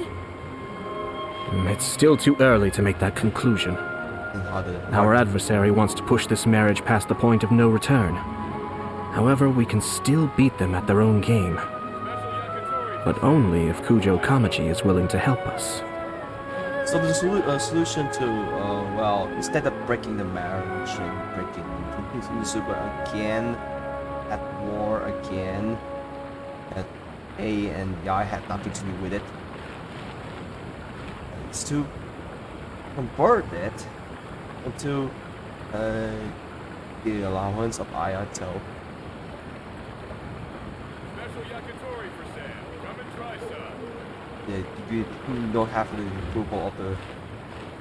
It's still too early to make that conclusion. Our adversary wants to push this marriage past the point of no return. However, we can still beat them at their own game. But only if Kujo Kamaji is willing to help us. So the solution to, well, instead of breaking the marriage and breaking Inuzuba again, at war again, that A and Yai had nothing to do with it, it's to convert it into the allowance of Ayato. Yeah, you don't have the approval of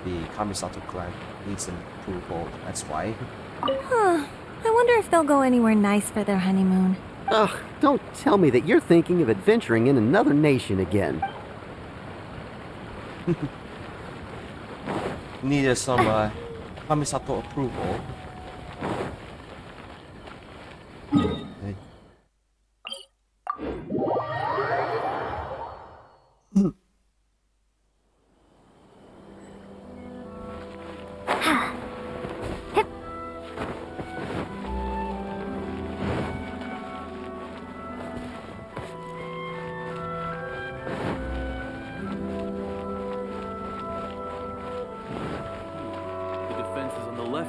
the Kamisato clan. Needs an approval, that's why. Huh. I wonder if they'll go anywhere nice for their honeymoon. Ugh, don't tell me that you're thinking of adventuring in another nation again. Needed some Kamisato approval. Okay.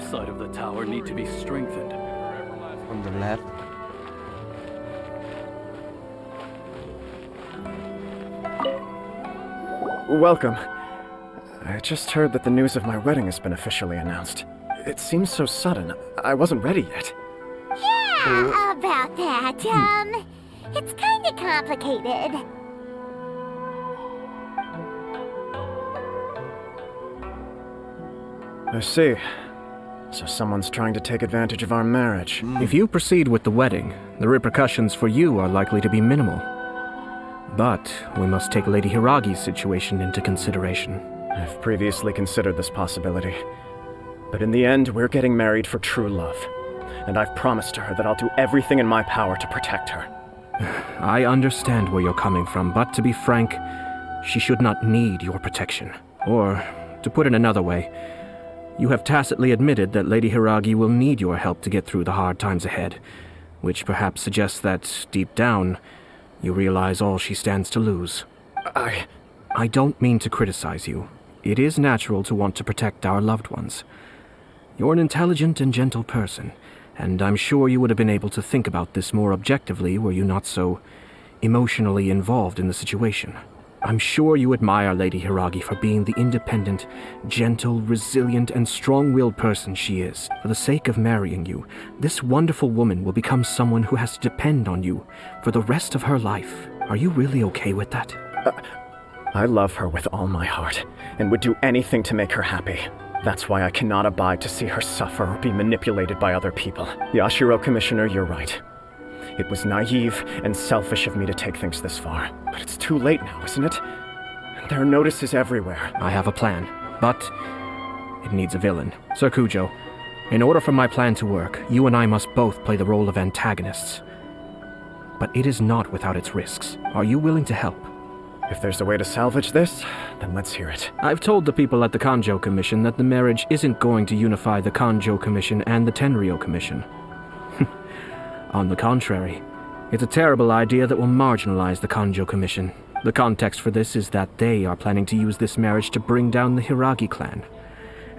Side of the tower need to be strengthened. From the left. Welcome. I just heard that the news of my wedding has been officially announced. It seems so sudden. I wasn't ready yet. Yeah, about that. It's kinda complicated. I see. So someone's trying to take advantage of our marriage. If you proceed with the wedding, the repercussions for you are likely to be minimal. But we must take Lady Hiragi's situation into consideration. I've previously considered this possibility. But in the end, we're getting married for true love. And I've promised her that I'll do everything in my power to protect her. I understand where you're coming from, but to be frank, she should not need your protection. Or, to put it another way, you have tacitly admitted that Lady Hiragi will need your help to get through the hard times ahead, which perhaps suggests that, deep down, you realize all she stands to lose. I don't mean to criticize you. It is natural to want to protect our loved ones. You're an intelligent and gentle person, and I'm sure you would have been able to think about this more objectively were you not so emotionally involved in the situation. I'm sure you admire Lady Hiragi for being the independent, gentle, resilient, and strong-willed person she is. For the sake of marrying you, this wonderful woman will become someone who has to depend on you for the rest of her life. Are you really okay with that? I love her with all my heart, and would do anything to make her happy. That's why I cannot abide to see her suffer or be manipulated by other people. Yashiro Commissioner, you're right. It was naive and selfish of me to take things this far. But it's too late now, isn't it? There are notices everywhere. I have a plan, but it needs a villain. Sir Kujo, in order for my plan to work, you and I must both play the role of antagonists. But it is not without its risks. Are you willing to help? If there's a way to salvage this, then let's hear it. I've told the people at the Kanjo Commission that the marriage isn't going to unify the Kanjo Commission and the Tenryou Commission. On the contrary, it's a terrible idea that will marginalize the Kanjo Commission. The context for this is that they are planning to use this marriage to bring down the Hiragi clan.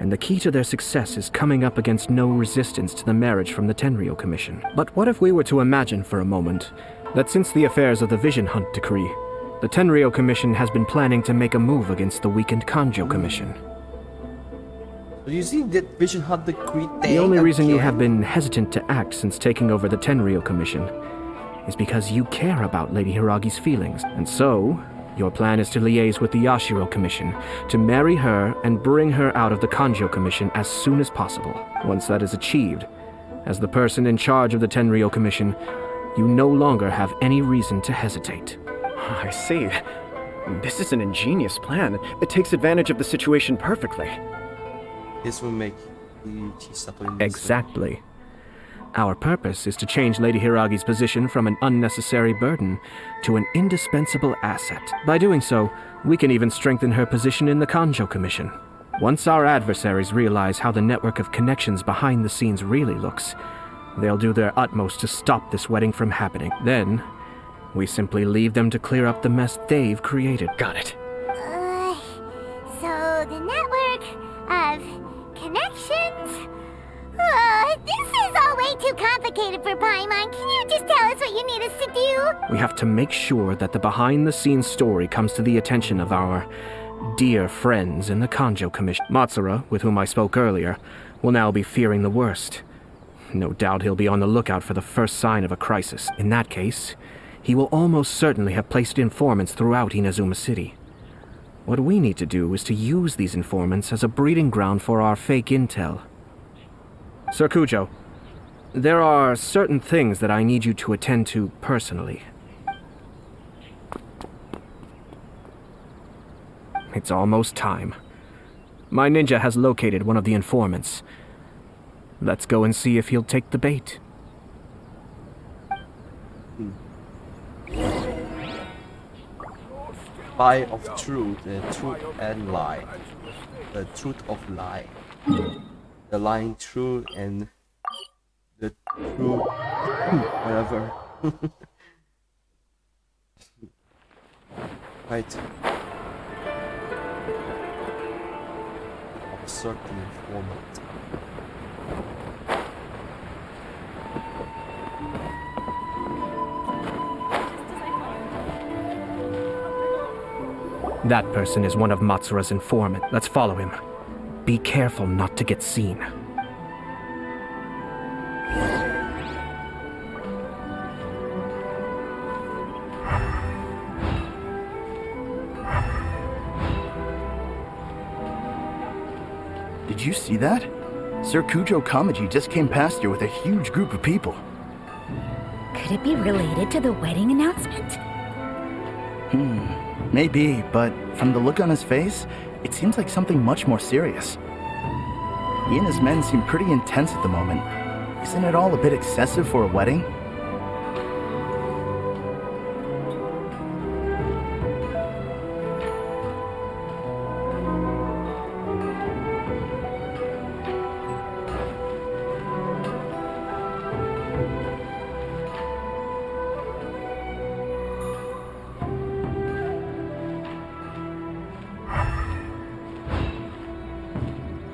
And the key to their success is coming up against no resistance to the marriage from the Tenryou Commission. But what if we were to imagine for a moment that since the affairs of the Vision Hunt Decree, the Tenryou Commission has been planning to make a move against the weakened Kanjo Commission? You see that Vision Hunt Decree thing The only reason you again? have been hesitant to act since taking over the Tenryou Commission is because you care about Lady Hiragi's feelings, and so your plan is to liaise with the Yashiro Commission, to marry her and bring her out of the Kanjo Commission as soon as possible. Once that is achieved, as the person in charge of the Tenryou Commission, you no longer have any reason to hesitate. I see. This is an ingenious plan. It takes advantage of the situation perfectly. This will make Chisato invisible. Exactly. Our purpose is to change Lady Hiragi's position from an unnecessary burden to an indispensable asset. By doing so, we can even strengthen her position in the Kanjo Commission. Once our adversaries realize how the network of connections behind the scenes really looks, they'll do their utmost to stop this wedding from happening. Then, we simply leave them to clear up the mess they've created. Got it. So the network of connections? This is all way too complicated for Paimon. Can you just tell us what you need us to do? We have to make sure that the behind-the-scenes story comes to the attention of our dear friends in the Kanjo Commission. Matsura, with whom I spoke earlier, will now be fearing the worst. No doubt he'll be on the lookout for the first sign of a crisis. In that case, he will almost certainly have placed informants throughout Inazuma City. What we need to do is to use these informants as a breeding ground for our fake intel. Sir Kujo, there are certain things that I need you to attend to personally. It's almost time. My ninja has located one of the informants. Let's go and see if he'll take the bait. Lie of truth, the truth and lie. The truth of lie. The lying true and the true whatever. Right. Of a certain informant. That person is one of Matsura's informants. Let's follow him. Be careful not to get seen. Did you see that? Sir Kujo Kamaji just came past here with a huge group of people. Could it be related to the wedding announcement? Maybe, but from the look on his face, it seems like something much more serious. He and his men seem pretty intense at the moment. Isn't it all a bit excessive for a wedding?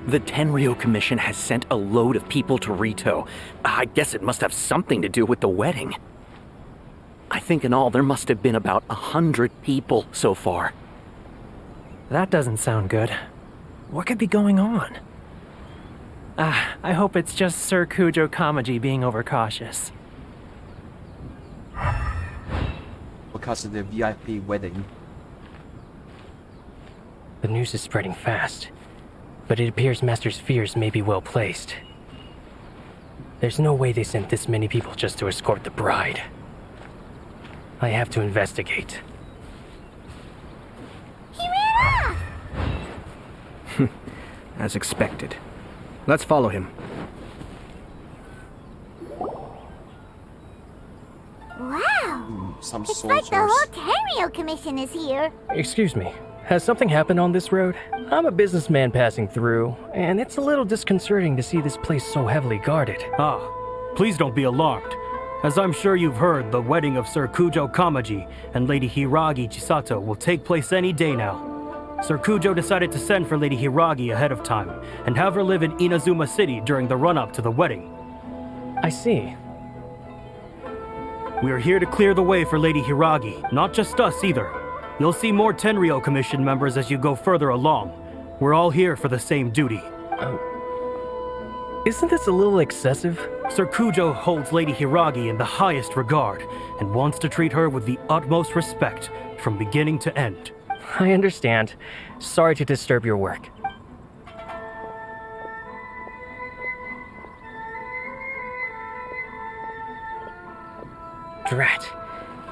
The Tenryou Commission has sent a load of people to Rito. I guess it must have something to do with the wedding. I think in all there must have been about 100 people so far. That doesn't sound good. What could be going on? I hope it's just Sir Kujo Kamaji being overcautious. Because of the VIP wedding. The news is spreading fast, but it appears Master's fears may be well placed. There's no way they sent this many people just to escort the bride. I have to investigate. He ran off! As expected. Let's follow him. Wow! Some it's soldiers. like the whole Tenryou Commission is here. Excuse me, has something happened on this road? I'm a businessman passing through, and it's a little disconcerting to see this place so heavily guarded. Please don't be alarmed. As I'm sure you've heard, the wedding of Sir Kujo Kamaji and Lady Hiragi Chisato will take place any day now. Sir Kujo decided to send for Lady Hiragi ahead of time and have her live in Inazuma City during the run-up to the wedding. I see. We are here to clear the way for Lady Hiragi, not just us either. You'll see more Tenryou Commission members as you go further along. We're all here for the same duty. Isn't this a little excessive? Sir Kujo holds Lady Hiragi in the highest regard and wants to treat her with the utmost respect from beginning to end. I understand. Sorry to disturb your work. Drat.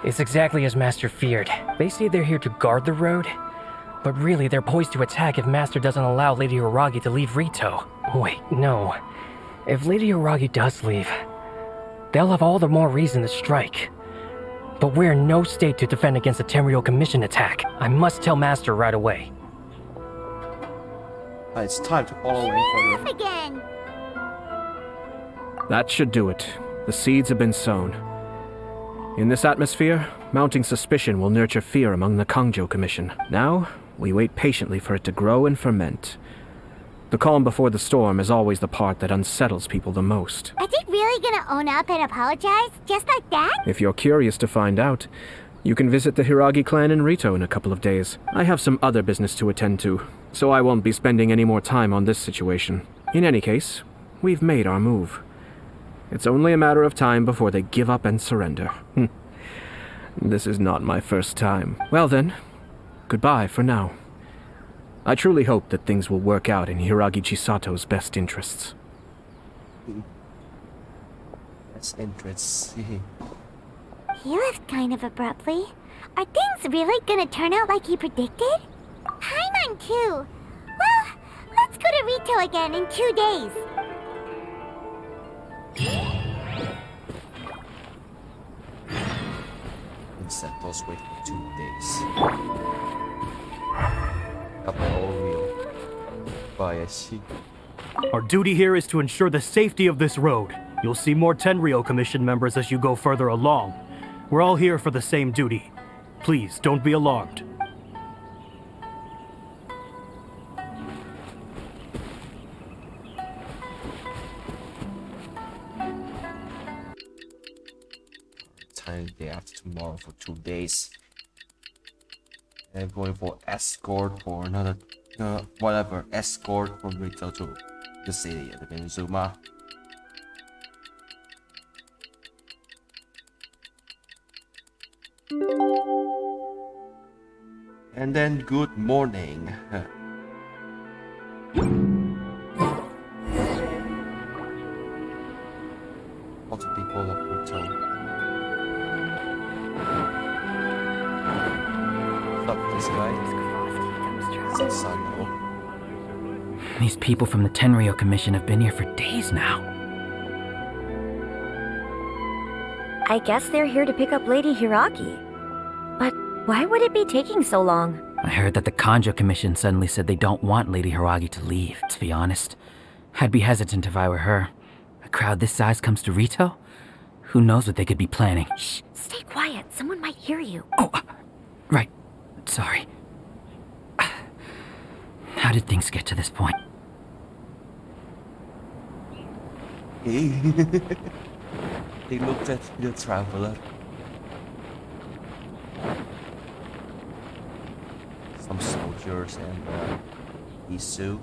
It's exactly as Master feared. They say they're here to guard the road, but really they're poised to attack if Master doesn't allow Lady Hiragi to leave Rito. Wait, no. If Lady Hiragi does leave, they'll have all the more reason to strike. But we're in no state to defend against a Tenryou Commission attack. I must tell Master right away. It's time to follow in for Again. That should do it. The seeds have been sown. In this atmosphere, mounting suspicion will nurture fear among the Kangjo Commission. Now, we wait patiently for it to grow and ferment. The calm before the storm is always the part that unsettles people the most. Are they really gonna own up and apologize? Just like that? If you're curious to find out, you can visit the Hiragi clan in Rito in a couple of days. I have some other business to attend to, so I won't be spending any more time on this situation. In any case, we've made our move. It's only a matter of time before they give up and surrender. This is not my first time. Well then, goodbye for now. I truly hope that things will work out in Hiragi Chisato's best interests. best interests. He left kind of abruptly. Are things really gonna turn out like he predicted? Paimon too. Well, let's go to Rito again in 2 days. Instead, let's wait for 2 days. Couple real. Bye, I see. Our duty here is to ensure the safety of this road. You'll see more Tenryou Commission members as you go further along. We're all here for the same duty. Please, don't be alarmed. Time day after tomorrow for 2 days. And going for escort for another whatever escort from Rito to the city at the Inazuma. And then good morning. Lots of people of Rito. What's up, this guy? Sasano. These people from the Tenryou Commission have been here for days now. I guess they're here to pick up Lady Hiragi. But why would it be taking so long? I heard that the Kanjo Commission suddenly said they don't want Lady Hiragi to leave. To be honest, I'd be hesitant if I were her. A crowd this size comes to Rito? Who knows what they could be planning? Shh, stay quiet. Someone might hear you. Oh, right. Sorry. How did things get to this point? Hey. They looked at the traveler. Some soldiers and Isu.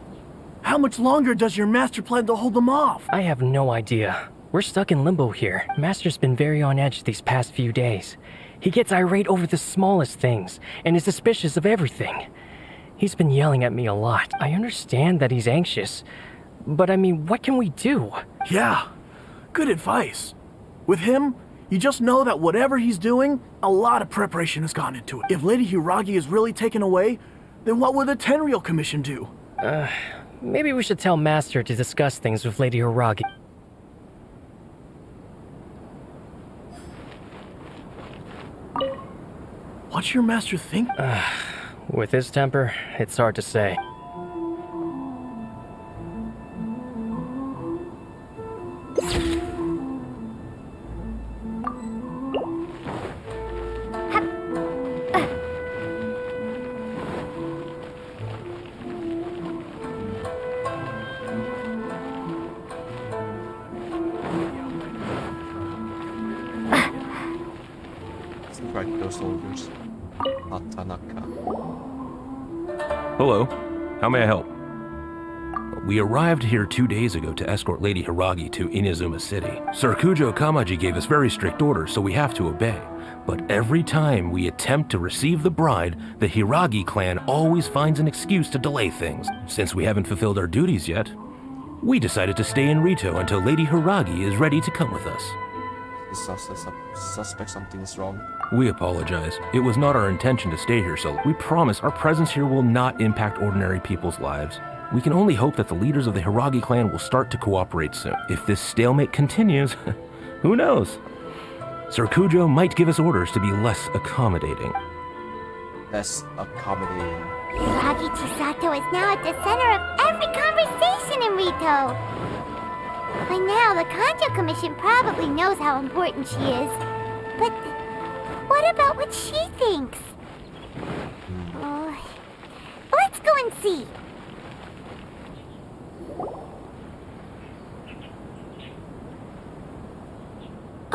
How much longer does your master plan to hold them off? I have no idea. We're stuck in limbo here. Master's been very on edge these past few days. He gets irate over the smallest things, and is suspicious of everything. He's been yelling at me a lot. I understand that he's anxious, but I mean, what can we do? Yeah, good advice. With him, you just know that whatever he's doing, a lot of preparation has gone into it. If Lady Hiragi is really taken away, then what will the Tenryou Commission do? Maybe we should tell Master to discuss things with Lady Hiragi. What's your master think? With his temper, it's hard to say. Seems like those soldiers. Not Tanaka. Hello. How may I help? We arrived here 2 days ago to escort Lady Hiragi to Inazuma City. Sir Kujo Kamaji gave us very strict orders, so we have to obey. But every time we attempt to receive the bride, the Hiragi clan always finds an excuse to delay things. Since we haven't fulfilled our duties yet, we decided to stay in Rito until Lady Hiragi is ready to come with us. Suspect something is wrong. We apologize. It was not our intention to stay here, so we promise our presence here will not impact ordinary people's lives. We can only hope that the leaders of the Hiragi clan will start to cooperate soon. If this stalemate continues, who knows? Sir Kujo might give us orders to be less accommodating. Less accommodating. Hiragi Chisato is now at the center of every conversation in Rito. By now, the Kanjo Commission probably knows how important she is. But what about what she thinks? Let's go and see.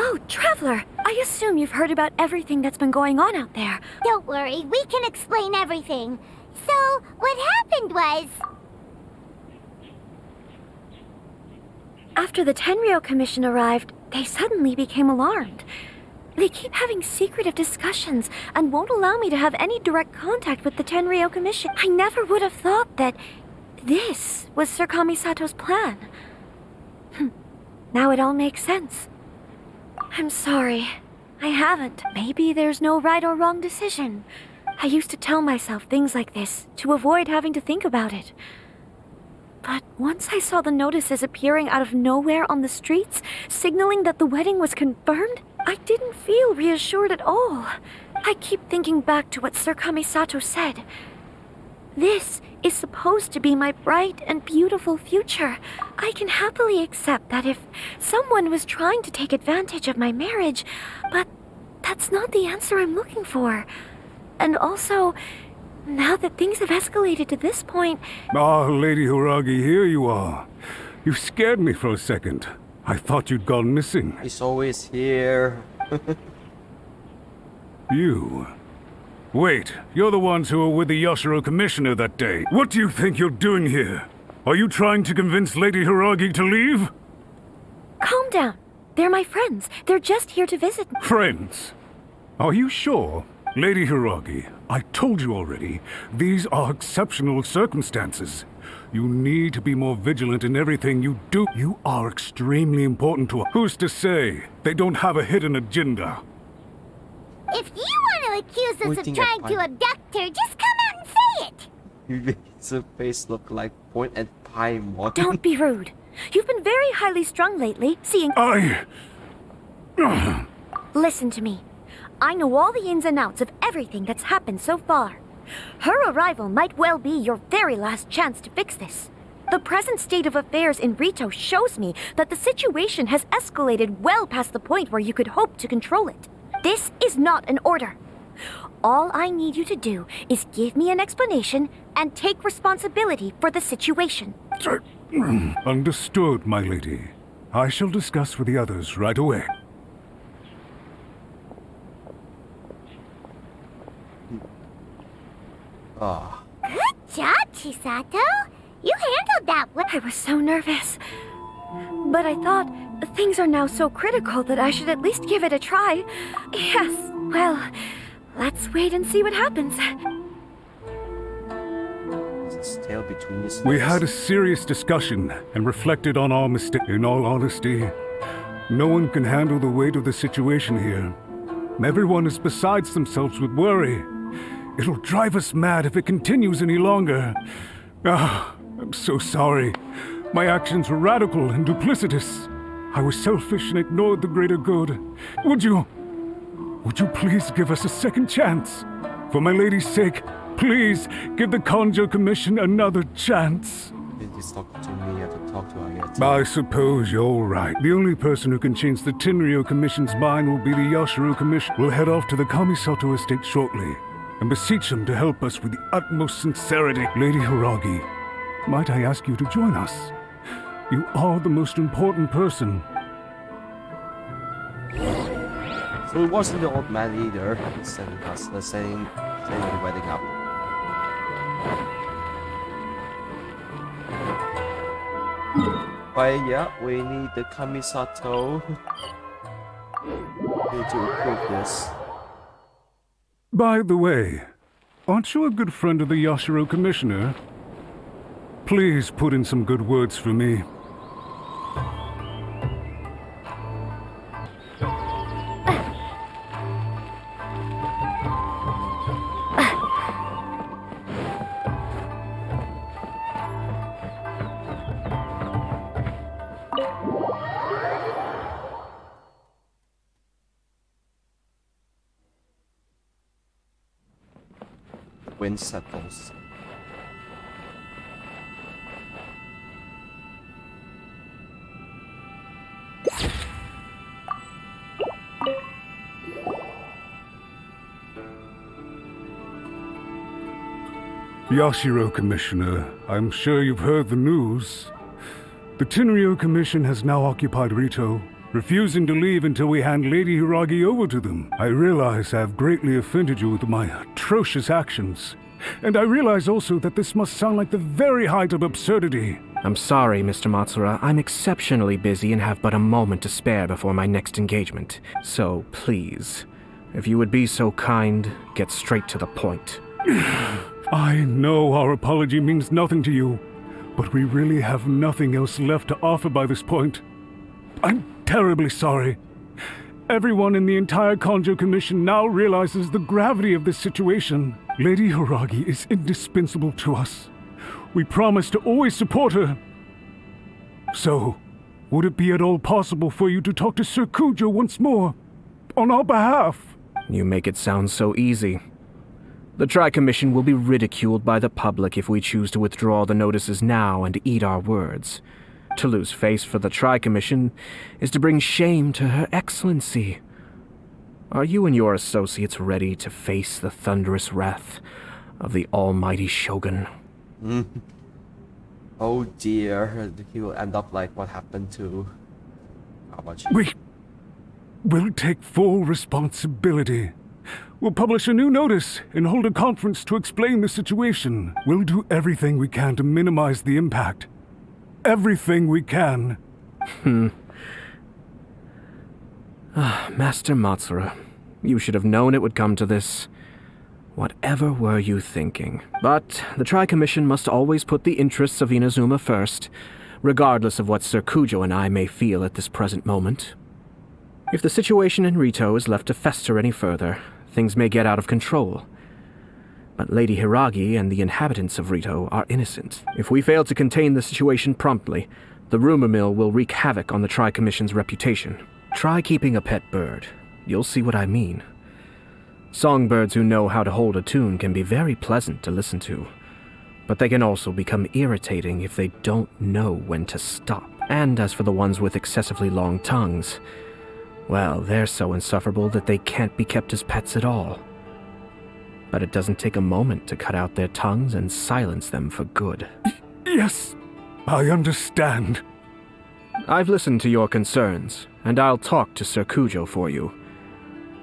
Oh, Traveler, I assume you've heard about everything that's been going on out there. Don't worry, we can explain everything. So, what happened was... After the Tenryou Commission arrived, they suddenly became alarmed. They keep having secretive discussions and won't allow me to have any direct contact with the Tenryou Commission. I never would have thought that this was Sir Kamisato's plan. Now it all makes sense. I'm sorry. I haven't. Maybe there's no right or wrong decision. I used to tell myself things like this to avoid having to think about it. But once I saw the notices appearing out of nowhere on the streets, signaling that the wedding was confirmed, I didn't feel reassured at all. I keep thinking back to what Sir Kamisato said. This is supposed to be my bright and beautiful future. I can happily accept that if someone was trying to take advantage of my marriage, but that's not the answer I'm looking for. And also, now that things have escalated to this point... Ah, Lady Hiragi, here you are. You scared me for a second. I thought you'd gone missing. He's always here. You... Wait, you're the ones who were with the Yashiro Commissioner that day. What do you think you're doing here? Are you trying to convince Lady Hiragi to leave? Calm down. They're my friends. They're just here to visit. Friends? Are you sure? Lady Hiragi, I told you already, these are exceptional circumstances. You need to be more vigilant in everything you do. You are extremely important to us. Who's to say they don't have a hidden agenda? If you want to accuse us of trying to abduct her, just come out and say it! Makes her face look like point and Paimon. Don't be rude. You've been very highly strung lately, seeing... Listen to me. I know all the ins and outs of everything that's happened so far. Her arrival might well be your very last chance to fix this. The present state of affairs in Rito shows me that the situation has escalated well past the point where you could hope to control it. This is not an order. All I need you to do is give me an explanation and take responsibility for the situation. Understood, my lady. I shall discuss with the others right away. Good job, Chisato! You handled that well. I was so nervous. But I thought things are now so critical that I should at least give it a try. Yes, well, let's wait and see what happens. Tail between his We had a serious discussion and reflected on our mistake. In all honesty, no one can handle the weight of the situation here. Everyone is besides themselves with worry. It'll drive us mad if it continues any longer. I'm so sorry. My actions were radical and duplicitous. I was selfish and ignored the greater good. Would you please give us a second chance? For my lady's sake, please give the Kanjo Commission another chance. He's talking to me, I have to talk to Ayato. I suppose you're right. The only person who can change the Tenryou Commission's mind will be the Yashiro Commission. We'll head off to the Kamisato estate shortly and beseech them to help us with the utmost sincerity. Lady Hiragi, might I ask you to join us? You are the most important person. So it wasn't the old man either, setting the wedding up. But yeah, we need the Kamisato to equip this. By the way, aren't you a good friend of the Yashiro Commissioner? Please put in some good words for me. Wind settles. Yashiro Commissioner, I'm sure you've heard the news. The Tenryou Commission has now occupied Rito, refusing to leave until we hand Lady Hiragi over to them. I realize I have greatly offended you with my atrocious actions. And I realize also that this must sound like the very height of absurdity. I'm sorry, Mr. Matsura. I'm exceptionally busy and have but a moment to spare before my next engagement. So, please, if you would be so kind, get straight to the point. I know our apology means nothing to you, but we really have nothing else left to offer by this point. I'm terribly sorry. Everyone in the entire Kanjo Commission now realizes the gravity of this situation. Lady Hiragi is indispensable to us. We promise to always support her. So, would it be at all possible for you to talk to Sir Kujo once more, on our behalf? You make it sound so easy. The Tri-Commission will be ridiculed by the public if we choose to withdraw the notices now and eat our words. To lose face for the Tri-Commission is to bring shame to Her Excellency. Are you and your associates ready to face the thunderous wrath of the almighty Shogun? Oh dear, he will end up like what happened to Kamaji. We will take full responsibility. We'll publish a new notice and hold a conference to explain the situation. We'll do everything we can to minimize the impact. Everything we can. Master Matsura, you should have known it would come to this. Whatever were you thinking? But the Tri-Commission must always put the interests of Inazuma first, regardless of what Sir Kujo and I may feel at this present moment. If the situation in Rito is left to fester any further, things may get out of control. But Lady Hiragi and the inhabitants of Rito are innocent. If we fail to contain the situation promptly, the rumor mill will wreak havoc on the Tri-Commission's reputation. Try keeping a pet bird. You'll see what I mean. Songbirds who know how to hold a tune can be very pleasant to listen to, but they can also become irritating if they don't know when to stop. And as for the ones with excessively long tongues, well, they're so insufferable that they can't be kept as pets at all. But it doesn't take a moment to cut out their tongues and silence them for good. Yes, I understand. I've listened to your concerns, and I'll talk to Sir Kujo for you.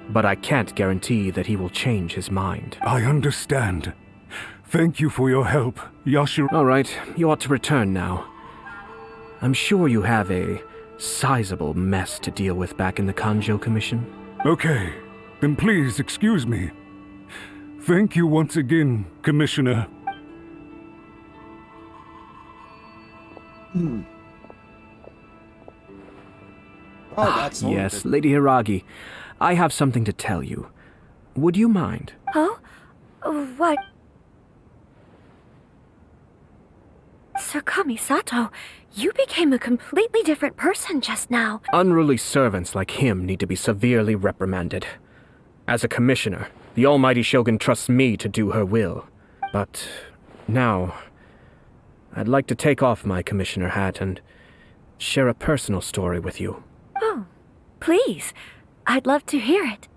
But I can't guarantee that he will change his mind. I understand. Thank you for your help, Yashiro. All right, you ought to return now. I'm sure you have a sizable mess to deal with back in the Kanjo Commission. Okay, then please excuse me. Thank you once again, Commissioner. Oh, that's all yes, good. Lady Hiragi. I have something to tell you. Would you mind? Huh? What? Sir Kamisato, you became a completely different person just now. Unruly servants like him need to be severely reprimanded. As a commissioner, the almighty Shogun trusts me to do her will. But now, I'd like to take off my commissioner hat and share a personal story with you. Oh, please. I'd love to hear it.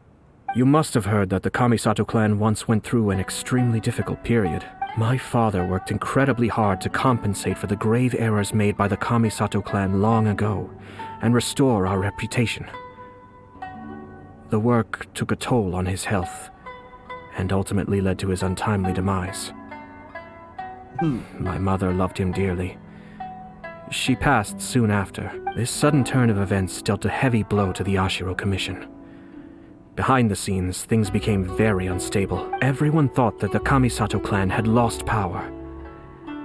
You must have heard that the Kamisato clan once went through an extremely difficult period. My father worked incredibly hard to compensate for the grave errors made by the Kamisato clan long ago and restore our reputation. The work took a toll on his health and ultimately led to his untimely demise. My mother loved him dearly. She passed soon after. This sudden turn of events dealt a heavy blow to the Yashiro Commission. Behind the scenes, things became very unstable. Everyone thought that the Kamisato clan had lost power.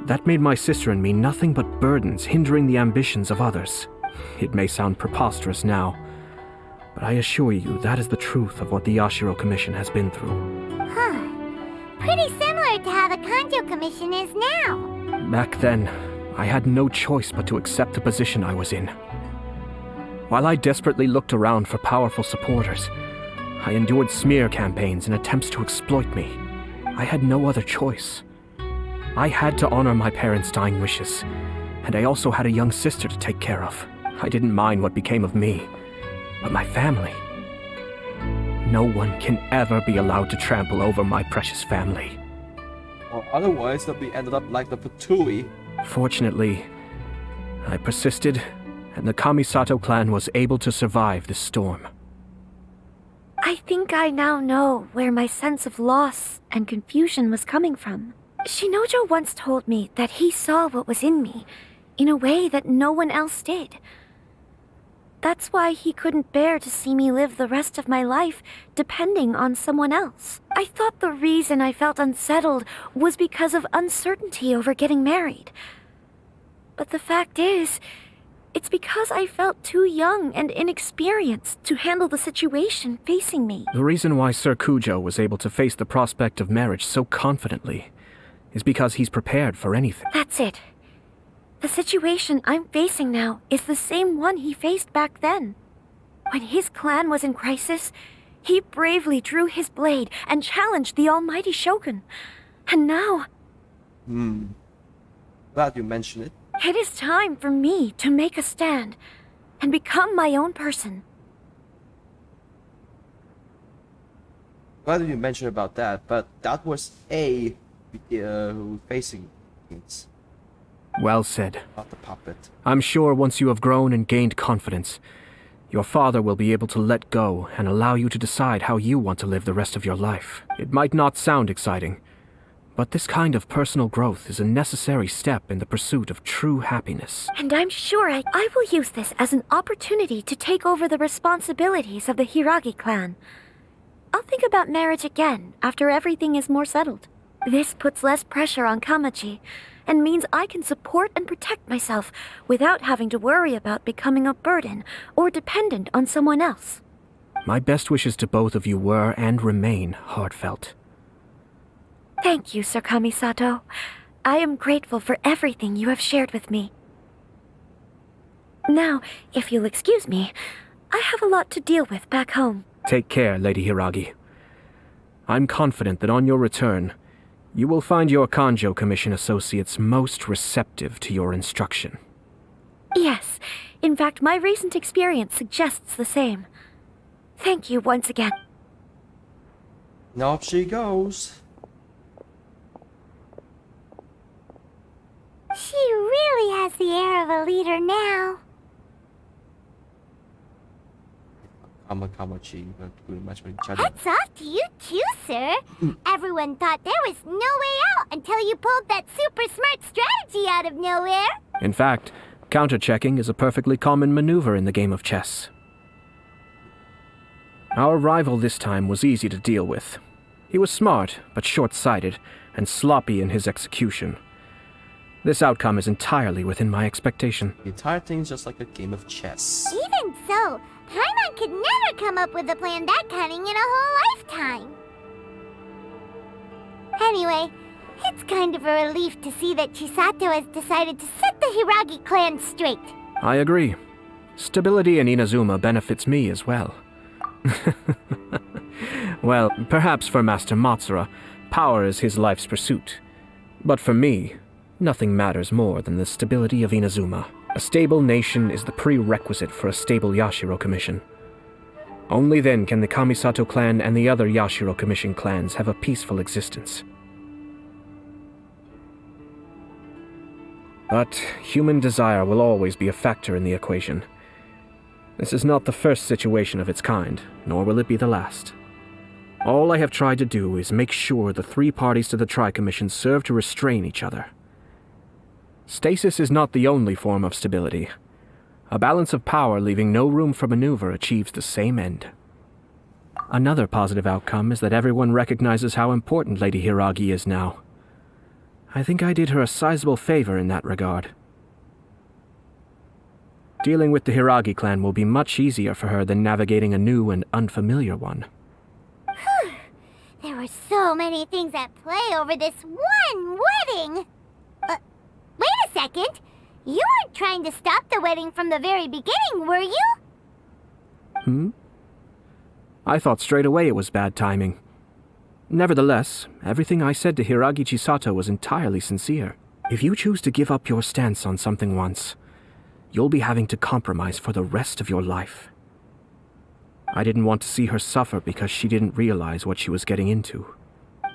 That made my sister and me nothing but burdens, hindering the ambitions of others. It may sound preposterous now, but I assure you that is the truth of what the Yashiro Commission has been through. Huh. Pretty similar to how the Kanjo Commission is now. Back then, I had no choice but to accept the position I was in. While I desperately looked around for powerful supporters, I endured smear campaigns and attempts to exploit me. I had no other choice. I had to honor my parents' dying wishes, and I also had a young sister to take care of. I didn't mind what became of me, but my family. No one can ever be allowed to trample over my precious family. Or otherwise, that we ended up like the Patui. Fortunately, I persisted, and the Kamisato clan was able to survive this storm. I think I now know where my sense of loss and confusion was coming from. Shinojo once told me that he saw what was in me in a way that no one else did. That's why he couldn't bear to see me live the rest of my life depending on someone else. I thought the reason I felt unsettled was because of uncertainty over getting married. But the fact is, it's because I felt too young and inexperienced to handle the situation facing me. The reason why Sir Kujo was able to face the prospect of marriage so confidently is because he's prepared for anything. That's it. The situation I'm facing now is the same one he faced back then. When his clan was in crisis, he bravely drew his blade and challenged the almighty Shogun. And now... Glad you mentioned it. It is time for me to make a stand and become my own person. Glad you mentioned about that, but that was facing things. Well said. Not the puppet. I'm sure once you have grown and gained confidence, your father will be able to let go and allow you to decide how you want to live the rest of your life. It might not sound exciting, but this kind of personal growth is a necessary step in the pursuit of true happiness. And I'm sure I will use this as an opportunity to take over the responsibilities of the Hiragi clan. I'll think about marriage again after everything is more settled. This puts less pressure on Kamachi, and means I can support and protect myself without having to worry about becoming a burden or dependent on someone else. My best wishes to both of you were and remain heartfelt. Thank you, Sir Kamisato. I am grateful for everything you have shared with me. Now, if you'll excuse me, I have a lot to deal with back home. Take care, Lady Hiragi. I'm confident that on your return, you will find your Kanjo Commission associates most receptive to your instruction. Yes, in fact, my recent experience suggests the same. Thank you once again. Now up she goes. She really has the air of a leader now. Kamachi, but pretty much with each other. Hats off to you too, sir. Everyone thought there was no way out until you pulled that super smart strategy out of nowhere. In fact, counter-checking is a perfectly common maneuver in the game of chess. Our rival this time was easy to deal with. He was smart, but short-sighted, and sloppy in his execution. This outcome is entirely within my expectation. The entire thing's just like a game of chess. Even so, Paimon could never come up with a plan that cunning in a whole lifetime. Anyway, it's kind of a relief to see that Chisato has decided to set the Hiragi clan straight. I agree. Stability in Inazuma benefits me as well. Well, perhaps for Master Matsura, power is his life's pursuit. But for me, nothing matters more than the stability of Inazuma. A stable nation is the prerequisite for a stable Yashiro Commission. Only then can the Kamisato clan and the other Yashiro Commission clans have a peaceful existence. But human desire will always be a factor in the equation. This is not the first situation of its kind, nor will it be the last. All I have tried to do is make sure the three parties to the Tri-Commission serve to restrain each other. Stasis is not the only form of stability. A balance of power leaving no room for maneuver achieves the same end. Another positive outcome is that everyone recognizes how important Lady Hiragi is now. I think I did her a sizable favor in that regard. Dealing with the Hiragi clan will be much easier for her than navigating a new and unfamiliar one. There were so many things at play over this one wedding! Wait a second! You weren't trying to stop the wedding from the very beginning, were you? I thought straight away it was bad timing. Nevertheless, everything I said to Hiragi Chisato was entirely sincere. If you choose to give up your stance on something once, you'll be having to compromise for the rest of your life. I didn't want to see her suffer because she didn't realize what she was getting into.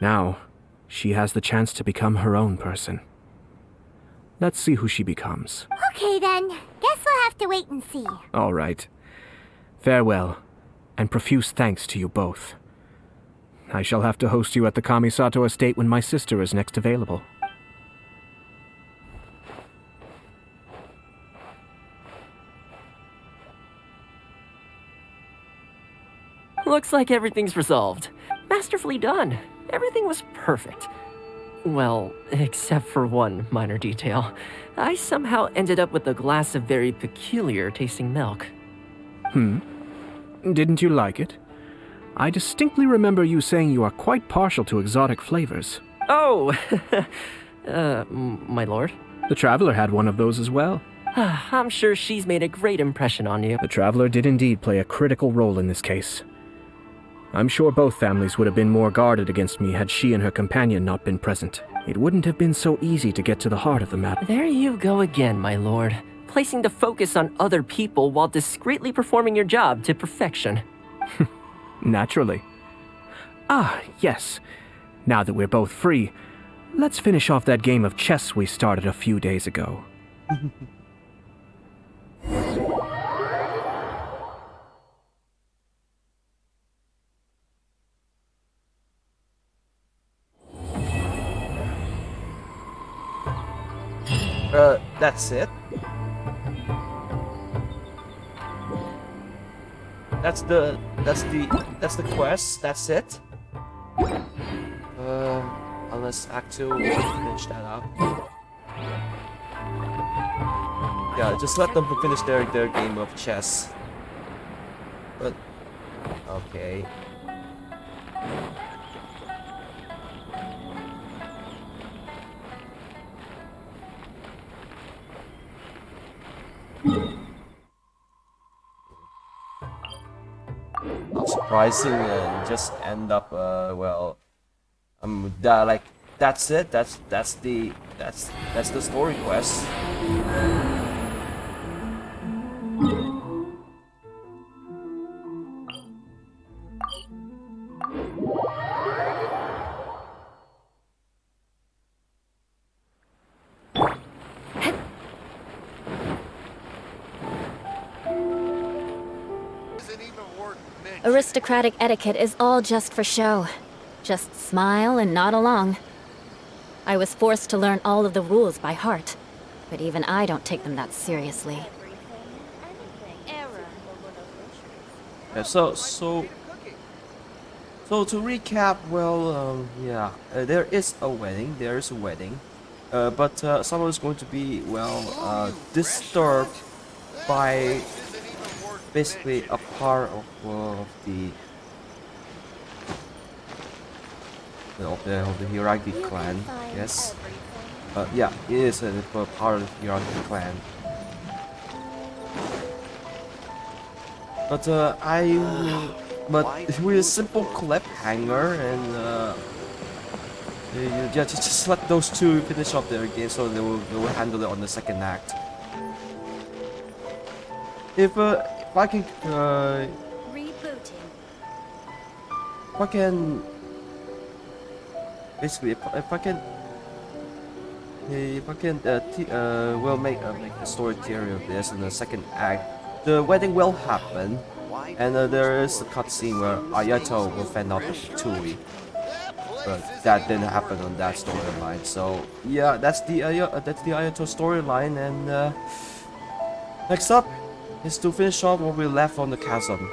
Now, she has the chance to become her own person. Let's see who she becomes. Okay then, guess we'll have to wait and see. All right. Farewell, and profuse thanks to you both. I shall have to host you at the Kamisato estate when my sister is next available. Looks like everything's resolved. Masterfully done. Everything was perfect. Well, except for one minor detail. I somehow ended up with a glass of very peculiar tasting milk. Didn't you like it? I distinctly remember you saying you are quite partial to exotic flavors. Oh, my lord. The Traveler had one of those as well. I'm sure she's made a great impression on you. The Traveler did indeed play a critical role in this case. I'm sure both families would have been more guarded against me had she and her companion not been present. It wouldn't have been so easy to get to the heart of the matter. There you go again, my lord. Placing the focus on other people while discreetly performing your job to perfection. Naturally. Ah, yes. Now that we're both free, let's finish off that game of chess we started a few days ago. That's it. That's the quest. That's it. Unless Act 2 will finish that up. Yeah, just let them finish their game of chess. But okay. Not surprising, and just end up well. Like that's it. That's the story quest. Aristocratic etiquette is all just for show. Just smile and nod along. I was forced to learn all of the rules by heart, but even I don't take them that seriously. Yeah, so to recap, well, there is a wedding. There is a wedding, but someone is going to be disturbed by basically a part of the Hiragi clan. Yes. Yeah, it is a part of the Hiragi clan. But with a simple cliffhanger and just let those two finish up their game, so they will handle it on the second act. If I can basically if I can make a story theory of this in the second act, the wedding will happen, and there is a cutscene where Ayato will fend off Tui. but that didn't happen on that storyline. So yeah, that's the Ayato storyline, and next up is to finish off what we left on the Chasm.